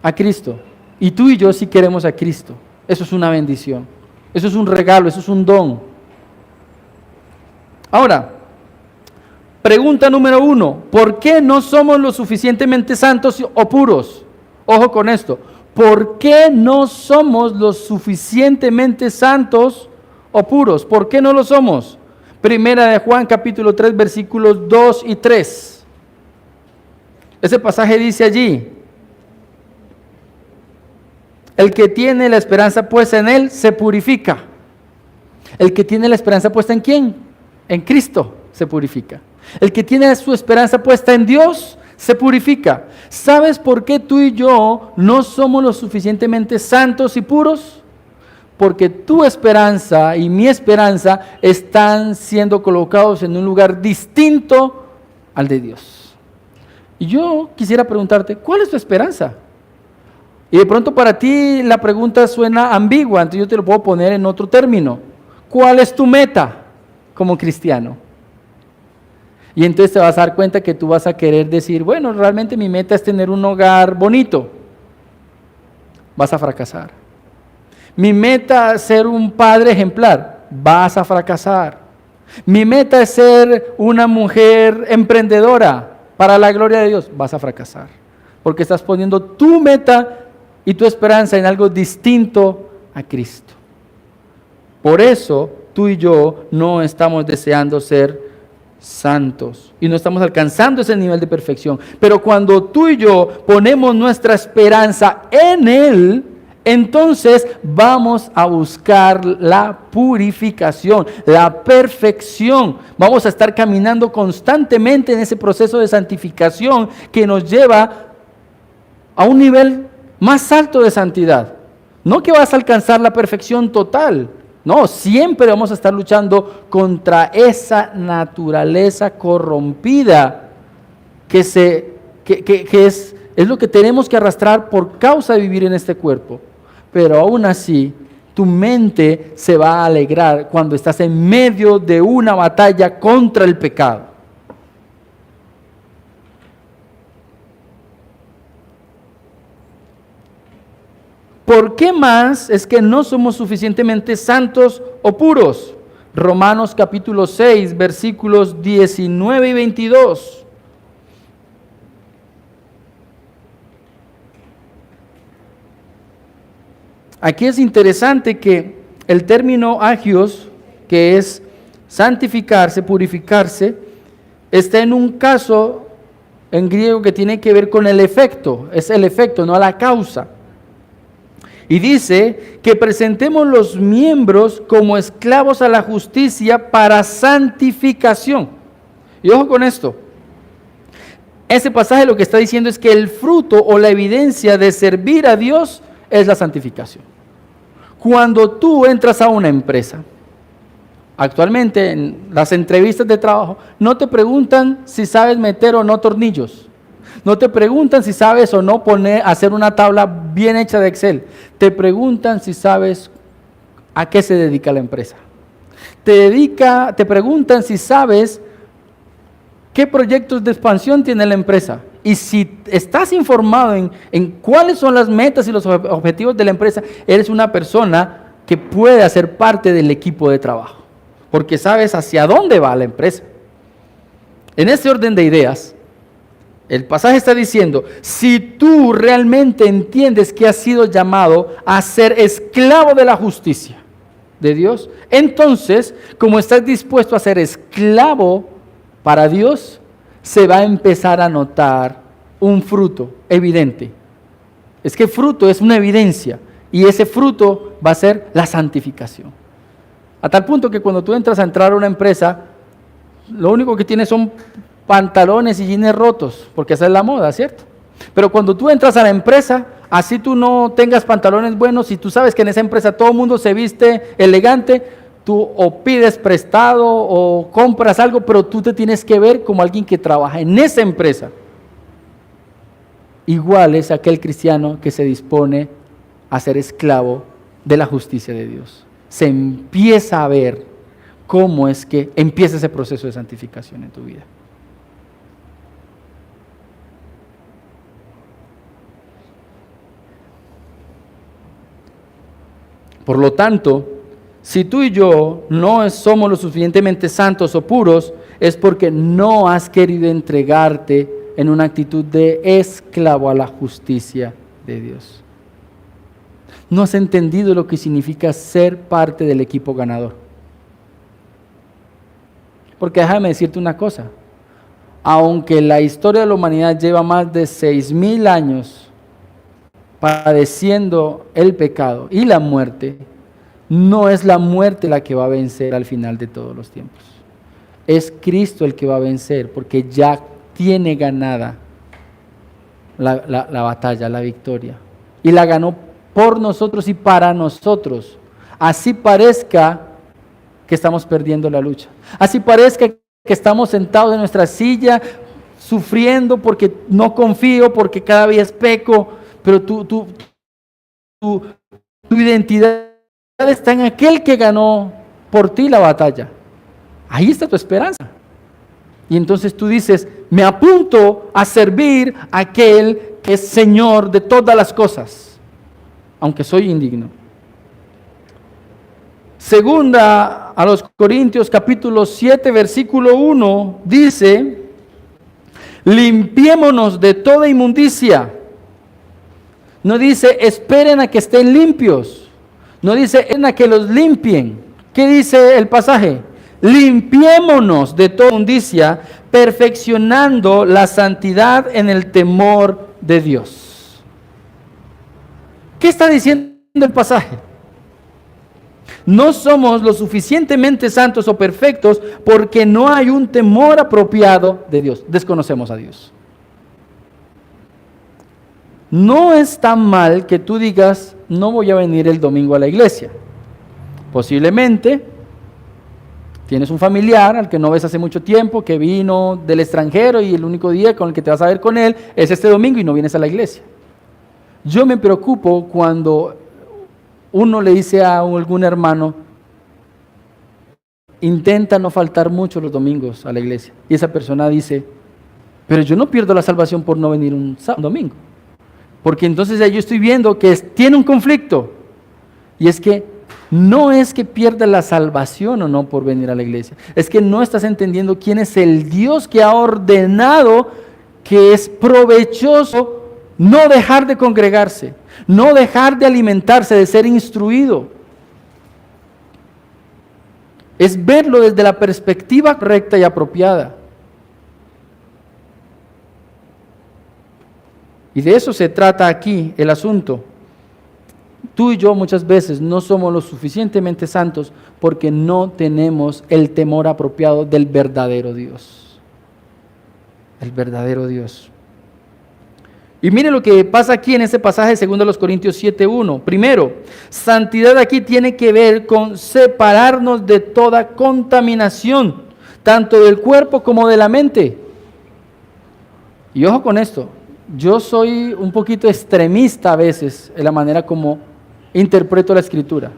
a Cristo. Y tú y yo sí queremos a Cristo. Eso es una bendición. Eso es un regalo, eso es un don. Ahora, pregunta número 1. ¿Por qué no somos lo suficientemente santos o puros? Ojo con esto. ¿Por qué no somos lo suficientemente santos o puros? ¿Por qué no lo somos? Primera de Juan capítulo 3 versículos 2 y 3. Ese pasaje dice allí: el que tiene la esperanza puesta en Él se purifica. El que tiene la esperanza puesta en ¿quién? En Cristo se purifica. El que tiene su esperanza puesta en Dios se purifica. ¿Sabes por qué tú y yo no somos lo suficientemente santos y puros? Porque tu esperanza y mi esperanza están siendo colocados en un lugar distinto al de Dios. Y yo quisiera preguntarte, ¿cuál es tu esperanza? Y de pronto para ti la pregunta suena ambigua, entonces yo te lo puedo poner en otro término. ¿Cuál es tu meta como cristiano? Y entonces te vas a dar cuenta que tú vas a querer decir, bueno, realmente mi meta es tener un hogar bonito. Vas a fracasar. Mi meta es ser un padre ejemplar. Vas a fracasar. Mi meta es ser una mujer emprendedora para la gloria de Dios. Vas a fracasar. Porque estás poniendo tu meta y tu esperanza en algo distinto a Cristo. Por eso tú y yo no estamos deseando ser santos y no estamos alcanzando ese nivel de perfección. Pero cuando tú y yo ponemos nuestra esperanza en Él, entonces vamos a buscar la purificación, la perfección. Vamos a estar caminando constantemente en ese proceso de santificación que nos lleva a un nivel más alto de santidad. No que vas a alcanzar la perfección total. No, siempre vamos a estar luchando contra esa naturaleza corrompida que es lo que tenemos que arrastrar por causa de vivir en este cuerpo. Pero aún así, tu mente se va a alegrar cuando estás en medio de una batalla contra el pecado. ¿Por qué más es que no somos suficientemente santos o puros? Romanos capítulo 6, versículos 19 y 22. Aquí es interesante que el término agios, que es santificarse, purificarse, está en un caso en griego que tiene que ver con el efecto. Es el efecto, no la causa. Y dice que presentemos los miembros como esclavos a la justicia para santificación. Y ojo con esto. Ese pasaje lo que está diciendo es que el fruto o la evidencia de servir a Dios es la santificación. Cuando tú entras a una empresa, actualmente en las entrevistas de trabajo, no te preguntan si sabes meter o no tornillos. No te preguntan si sabes o no hacer una tabla bien hecha de Excel. Te preguntan si sabes a qué se dedica la empresa. Te preguntan si sabes qué proyectos de expansión tiene la empresa. Y si estás informado en cuáles son las metas y los objetivos de la empresa, eres una persona que puede hacer parte del equipo de trabajo, porque sabes hacia dónde va la empresa. En ese orden de ideas, el pasaje está diciendo, si tú realmente entiendes que has sido llamado a ser esclavo de la justicia de Dios, entonces, como estás dispuesto a ser esclavo para Dios, se va a empezar a notar un fruto evidente. Es que fruto es una evidencia y ese fruto va a ser la santificación. A tal punto que cuando tú entras a una empresa, lo único que tienes son pantalones y jeans rotos, porque esa es la moda, ¿cierto? Pero cuando tú entras a la empresa, así tú no tengas pantalones buenos y tú sabes que en esa empresa todo el mundo se viste elegante, tú o pides prestado o compras algo, pero tú te tienes que ver como alguien que trabaja en esa empresa. Igual es aquel cristiano que se dispone a ser esclavo de la justicia de Dios. Se empieza a ver cómo es que empieza ese proceso de santificación en tu vida. Por lo tanto, si tú y yo no somos lo suficientemente santos o puros, es porque no has querido entregarte en una actitud de esclavo a la justicia de Dios. No has entendido lo que significa ser parte del equipo ganador. Porque déjame decirte una cosa, aunque la historia de la humanidad lleva más de 6,000 años padeciendo el pecado y la muerte, no es la muerte la que va a vencer al final de todos los tiempos. Es Cristo el que va a vencer, porque ya tiene ganada la batalla, la victoria. Y la ganó por nosotros y para nosotros. Así parezca que estamos perdiendo la lucha. Así parezca que estamos sentados en nuestra silla, sufriendo porque no confío, porque cada día peco, pero tu identidad está en aquel que ganó por ti la batalla. Ahí está tu esperanza. Y entonces tú dices, me apunto a servir a aquel que es Señor de todas las cosas, aunque soy indigno. Segunda a los Corintios capítulo 7 versículo 1 dice, limpiémonos de toda inmundicia. No dice, esperen a que estén limpios. No dice, esperen a que los limpien. ¿Qué dice el pasaje? Limpiémonos de toda inmundicia, perfeccionando la santidad en el temor de Dios. ¿Qué está diciendo el pasaje? No somos lo suficientemente santos o perfectos porque no hay un temor apropiado de Dios. Desconocemos a Dios. No es tan mal que tú digas, no voy a venir el domingo a la iglesia. Posiblemente tienes un familiar al que no ves hace mucho tiempo, que vino del extranjero y el único día con el que te vas a ver con él es este domingo y no vienes a la iglesia. Yo me preocupo cuando uno le dice a algún hermano, intenta no faltar mucho los domingos a la iglesia. Y esa persona dice, pero yo no pierdo la salvación por no venir un domingo. Porque entonces yo estoy viendo que tiene un conflicto. Y es que no es que pierda la salvación o no por venir a la iglesia. Es que no estás entendiendo quién es el Dios que ha ordenado que es provechoso no dejar de congregarse, no dejar de alimentarse, de ser instruido. Es verlo desde la perspectiva correcta y apropiada. Y de eso se trata aquí el asunto. Tú y yo muchas veces no somos lo suficientemente santos porque no tenemos el temor apropiado del verdadero Dios. El verdadero Dios. Y mire lo que pasa aquí en este pasaje de 2 Corintios 7:1. Primero, santidad aquí tiene que ver con separarnos de toda contaminación, tanto del cuerpo como de la mente. Y ojo con esto, yo soy un poquito extremista a veces en la manera como interpreto la Escritura.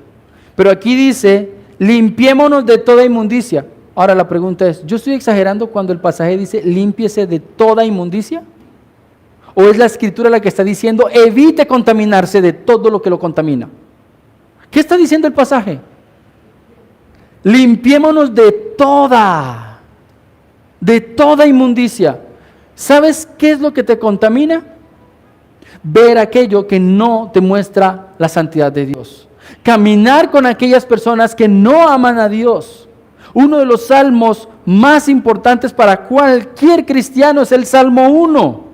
Pero aquí dice, limpiémonos de toda inmundicia. Ahora la pregunta es, ¿yo estoy exagerando cuando el pasaje dice, límpiese de toda inmundicia? ¿O es la Escritura la que está diciendo, evite contaminarse de todo lo que lo contamina? ¿Qué está diciendo el pasaje? Limpiémonos de toda inmundicia. ¿Sabes qué es lo que te contamina? Ver aquello que no te muestra la santidad de Dios. Caminar con aquellas personas que no aman a Dios. Uno de los salmos más importantes para cualquier cristiano es el Salmo 1.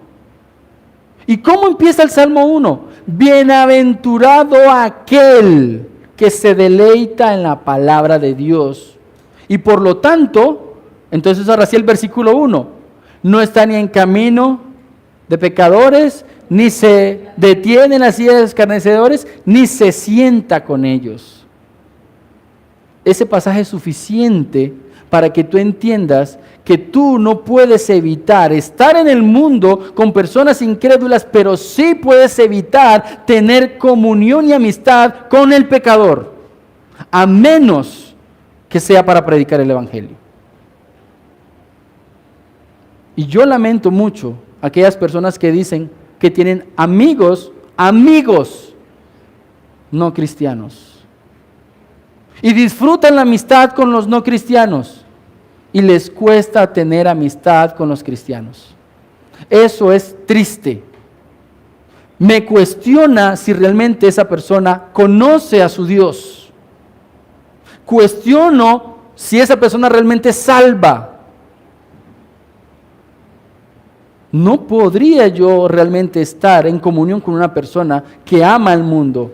¿Y cómo empieza el Salmo 1? Bienaventurado aquel que se deleita en la palabra de Dios. Y por lo tanto, entonces ahora sí el versículo 1, no está ni en camino de pecadores, ni se detiene en la silla de escarnecedores, ni se sienta con ellos. Ese pasaje es suficiente para que tú entiendas que tú no puedes evitar estar en el mundo con personas incrédulas, pero sí puedes evitar tener comunión y amistad con el pecador, a menos que sea para predicar el Evangelio. Y yo lamento mucho a aquellas personas que dicen que tienen amigos no cristianos. Y disfrutan la amistad con los no cristianos. Y les cuesta tener amistad con los cristianos. Eso es triste. Me cuestiona si realmente esa persona conoce a su Dios. Cuestiono si esa persona realmente es salva. No podría yo realmente estar en comunión con una persona que ama al mundo,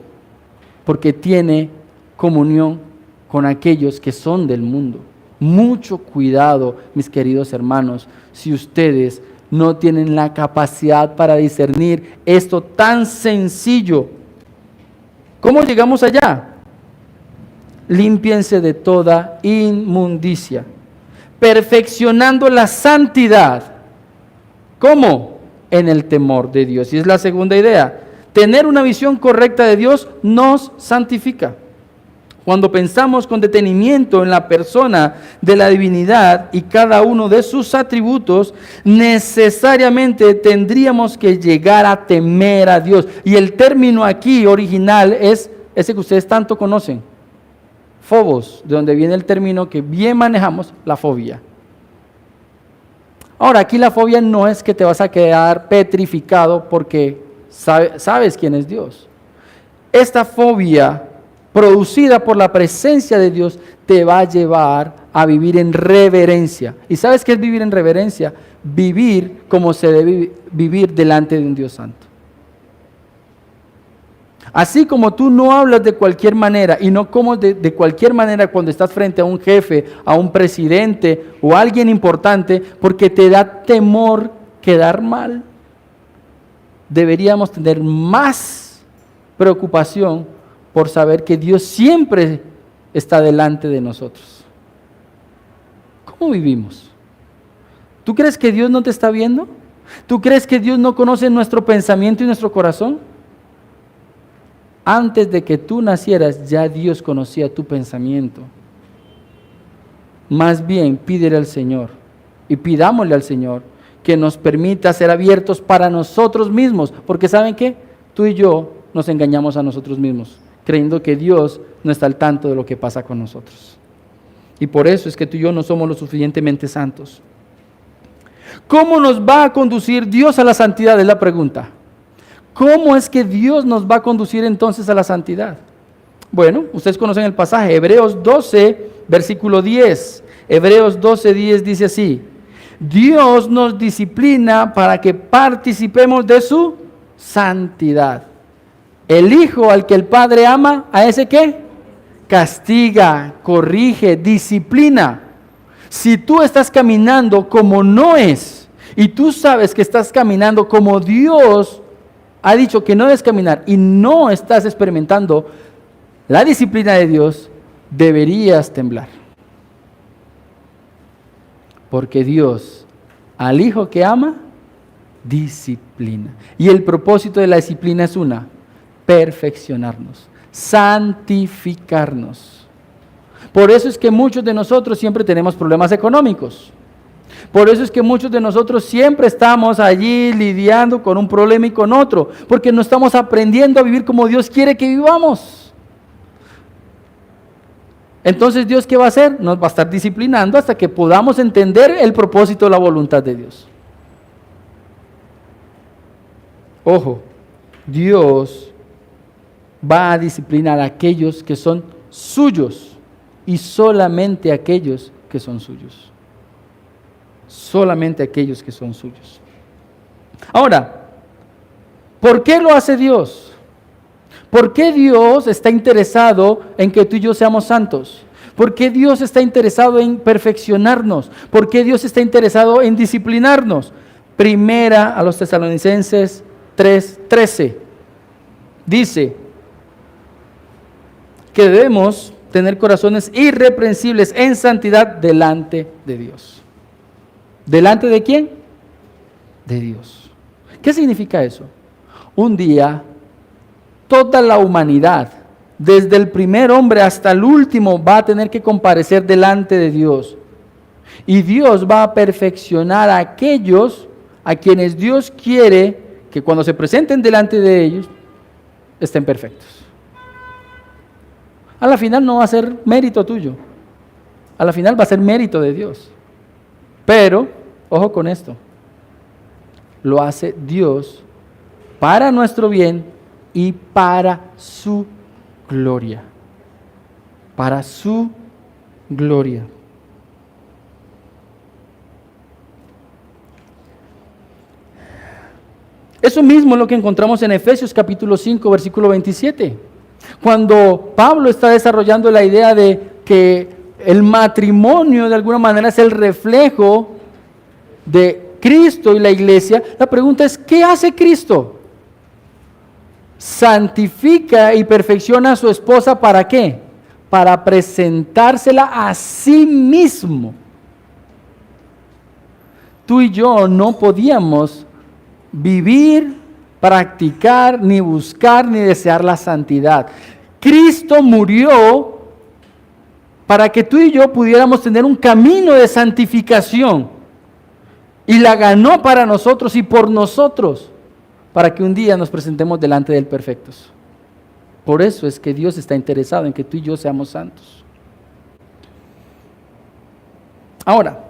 porque tiene comunión con aquellos que son del mundo. Mucho cuidado, mis queridos hermanos, si ustedes no tienen la capacidad para discernir esto tan sencillo. ¿Cómo llegamos allá? Límpiense de toda inmundicia, perfeccionando la santidad. ¿Cómo? En el temor de Dios. Y es la segunda idea. Tener una visión correcta de Dios nos santifica. Cuando pensamos con detenimiento en la persona de la divinidad y cada uno de sus atributos, necesariamente tendríamos que llegar a temer a Dios. Y el término aquí original es ese que ustedes tanto conocen, phobos, de donde viene el término que bien manejamos, la fobia. Ahora, aquí la fobia no es que te vas a quedar petrificado porque sabes quién es Dios. Esta fobia producida por la presencia de Dios te va a llevar a vivir en reverencia. ¿Y sabes qué es vivir en reverencia? Vivir como se debe vivir delante de un Dios santo. Así como tú no hablas de cualquier manera y no comes de cualquier manera cuando estás frente a un jefe, a un presidente o a alguien importante, porque te da temor quedar mal, deberíamos tener más preocupación por saber que Dios siempre está delante de nosotros. ¿Cómo vivimos? ¿Tú crees que Dios no te está viendo? ¿Tú crees que Dios no conoce nuestro pensamiento y nuestro corazón? Antes de que tú nacieras, ya Dios conocía tu pensamiento. Más bien, pídele al Señor y pidámosle al Señor que nos permita ser abiertos para nosotros mismos, porque ¿saben qué? Tú y yo nos engañamos a nosotros mismos, creyendo que Dios no está al tanto de lo que pasa con nosotros. Y por eso es que tú y yo no somos lo suficientemente santos. ¿Cómo nos va a conducir Dios a la santidad? Es la pregunta. ¿Cómo es que Dios nos va a conducir entonces a la santidad? Bueno, ustedes conocen el pasaje, Hebreos 12, versículo 10. Hebreos 12, 10 dice así: Dios nos disciplina para que participemos de su santidad. El hijo al que el padre ama, ¿a ese qué? Castiga, corrige, disciplina. Si tú estás caminando como no es, y tú sabes que estás caminando como Dios ha dicho que no debes caminar, y no estás experimentando la disciplina de Dios, deberías temblar. Porque Dios, al hijo que ama, disciplina. Y el propósito de la disciplina es perfeccionarnos, santificarnos. Por eso es que muchos de nosotros siempre tenemos problemas económicos. Por eso es que muchos de nosotros siempre estamos allí lidiando con un problema y con otro, porque no estamos aprendiendo a vivir como Dios quiere que vivamos. Entonces, ¿Dios qué va a hacer? Nos va a estar disciplinando hasta que podamos entender el propósito, la voluntad de Dios. Ojo, Dios va a disciplinar a aquellos que son suyos y solamente aquellos que son suyos. Solamente aquellos que son suyos. Ahora, ¿por qué lo hace Dios? ¿Por qué Dios está interesado en que tú y yo seamos santos? ¿Por qué Dios está interesado en perfeccionarnos? ¿Por qué Dios está interesado en disciplinarnos? Primera a los Tesalonicenses 3:13 dice que debemos tener corazones irreprensibles en santidad delante de Dios. ¿Delante de quién? De Dios. ¿Qué significa eso? Un día toda la humanidad, desde el primer hombre hasta el último, va a tener que comparecer delante de Dios. Y Dios va a perfeccionar a aquellos a quienes Dios quiere que cuando se presenten delante de ellos, estén perfectos. A la final no va a ser mérito tuyo. A la final va a ser mérito de Dios. Pero, ojo con esto, lo hace Dios para nuestro bien y para su gloria. Para su gloria. Eso mismo es lo que encontramos en Efesios capítulo 5, versículo 27. Cuando Pablo está desarrollando la idea de que el matrimonio de alguna manera es el reflejo de Cristo y la iglesia, la pregunta es, ¿qué hace Cristo? Santifica y perfecciona a su esposa, ¿para qué? Para presentársela a sí mismo. Tú y yo no podíamos vivir, practicar, ni buscar, ni desear la santidad. Cristo murió para que tú y yo pudiéramos tener un camino de santificación. Y la ganó para nosotros y por nosotros, para que un día nos presentemos delante de Él perfectos. Por eso es que Dios está interesado en que tú y yo seamos santos. Ahora,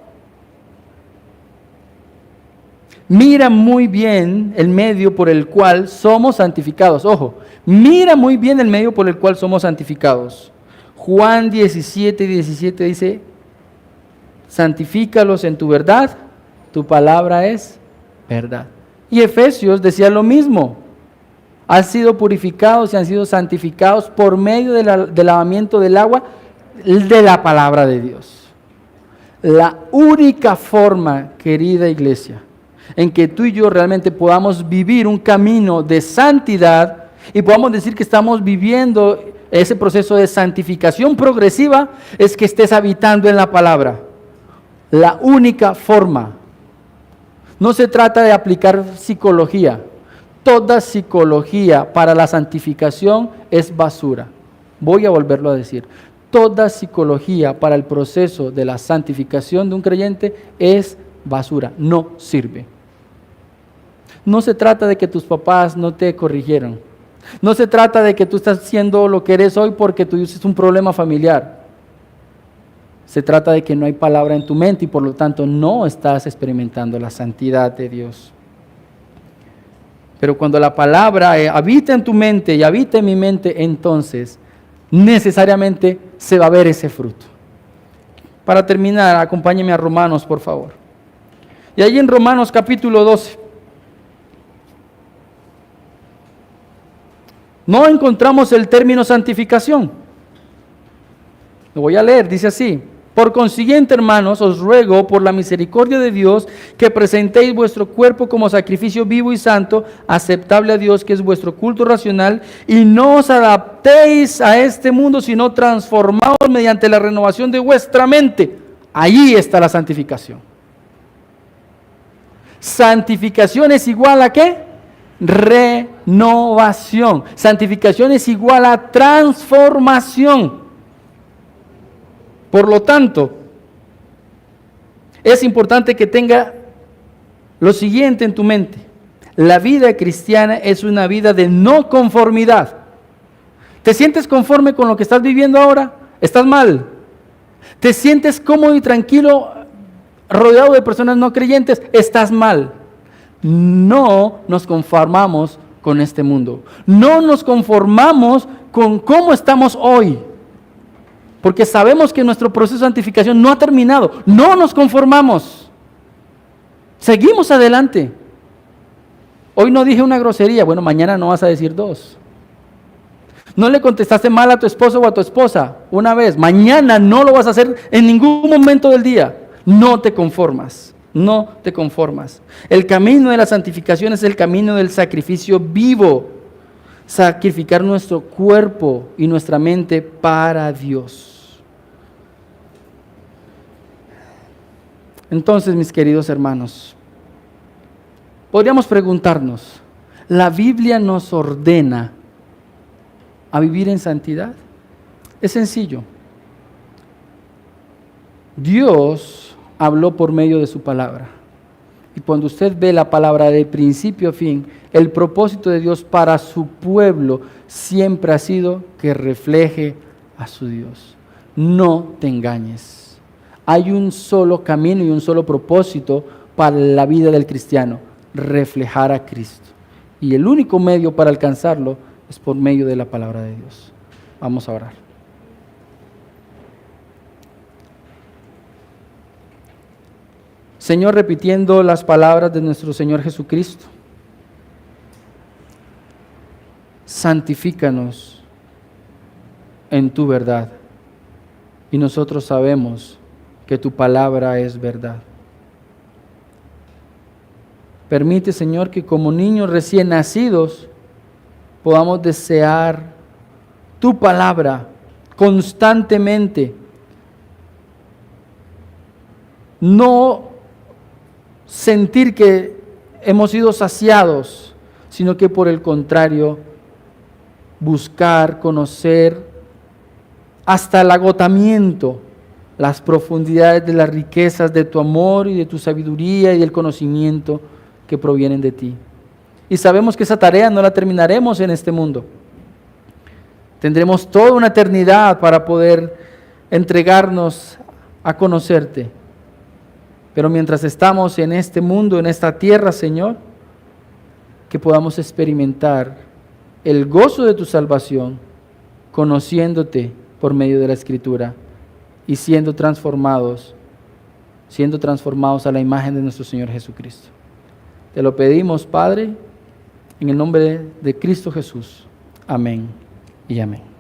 mira muy bien el medio por el cual somos santificados. Ojo, mira muy bien el medio por el cual somos santificados. Juan 17:17 dice, santifícalos en tu verdad, tu palabra es verdad. Y Efesios decía lo mismo, han sido purificados y han sido santificados por medio del lavamiento del agua de la palabra de Dios. La única forma, querida iglesia, en que tú y yo realmente podamos vivir un camino de santidad y podamos decir que estamos viviendo ese proceso de santificación progresiva, es que estés habitando en la palabra. La única forma. No se trata de aplicar psicología. Toda psicología para la santificación es basura. Voy a volverlo a decir. Toda psicología para el proceso de la santificación de un creyente es basura, no sirve. No se trata de que tus papás no te corrigieron. No se trata de que tú estás siendo lo que eres hoy porque tuviste un problema familiar. Se trata de que no hay palabra en tu mente y por lo tanto no estás experimentando la santidad de Dios. Pero cuando la palabra habita en tu mente y habita en mi mente, entonces necesariamente se va a ver ese fruto. Para terminar, acompáñeme a Romanos, por favor. Y ahí en Romanos capítulo 12. no encontramos el término santificación. Lo voy a leer, dice así: por consiguiente, hermanos, os ruego por la misericordia de Dios que presentéis vuestro cuerpo como sacrificio vivo y santo, aceptable a Dios, que es vuestro culto racional, y no os adaptéis a este mundo, sino transformaos mediante la renovación de vuestra mente. Allí está la santificación. Santificación es igual a ¿qué? Renovación. Santificación es igual a transformación. Por lo tanto, es importante que tenga lo siguiente en tu mente: la vida cristiana es una vida de no conformidad. ¿Te sientes conforme con lo que estás viviendo ahora? ¿Estás mal? ¿Te sientes cómodo y tranquilo rodeado de personas no creyentes? Estás mal. No nos conformamos con este mundo. No nos conformamos con cómo estamos hoy. Porque sabemos que nuestro proceso de santificación no ha terminado. No nos conformamos. Seguimos adelante. Hoy no dije una grosería. Bueno, mañana no vas a decir dos. No le contestaste mal a tu esposo o a tu esposa una vez. Mañana no lo vas a hacer en ningún momento del día. No te conformas. No te conformas. El camino de la santificación es el camino del sacrificio vivo. Sacrificar nuestro cuerpo y nuestra mente para Dios. Entonces, mis queridos hermanos, podríamos preguntarnos, ¿la Biblia nos ordena a vivir en santidad? Es sencillo. Dios habló por medio de su palabra. Y cuando usted ve la palabra de principio a fin, el propósito de Dios para su pueblo siempre ha sido que refleje a su Dios. No te engañes. Hay un solo camino y un solo propósito para la vida del cristiano: reflejar a Cristo. Y el único medio para alcanzarlo es por medio de la palabra de Dios. Vamos a orar. Señor, repitiendo las palabras de nuestro Señor Jesucristo: santifícanos en tu verdad. Y nosotros sabemos que tu palabra es verdad. Permite, Señor, que como niños recién nacidos podamos desear tu palabra constantemente. No sentir que hemos sido saciados, sino que por el contrario, buscar, conocer hasta el agotamiento las profundidades de las riquezas de tu amor y de tu sabiduría y del conocimiento que provienen de ti. Y sabemos que esa tarea no la terminaremos en este mundo. Tendremos toda una eternidad para poder entregarnos a conocerte. Pero mientras estamos en este mundo, en esta tierra, Señor, que podamos experimentar el gozo de tu salvación, conociéndote por medio de la Escritura y siendo transformados a la imagen de nuestro Señor Jesucristo. Te lo pedimos, Padre, en el nombre de Cristo Jesús. Amén y amén.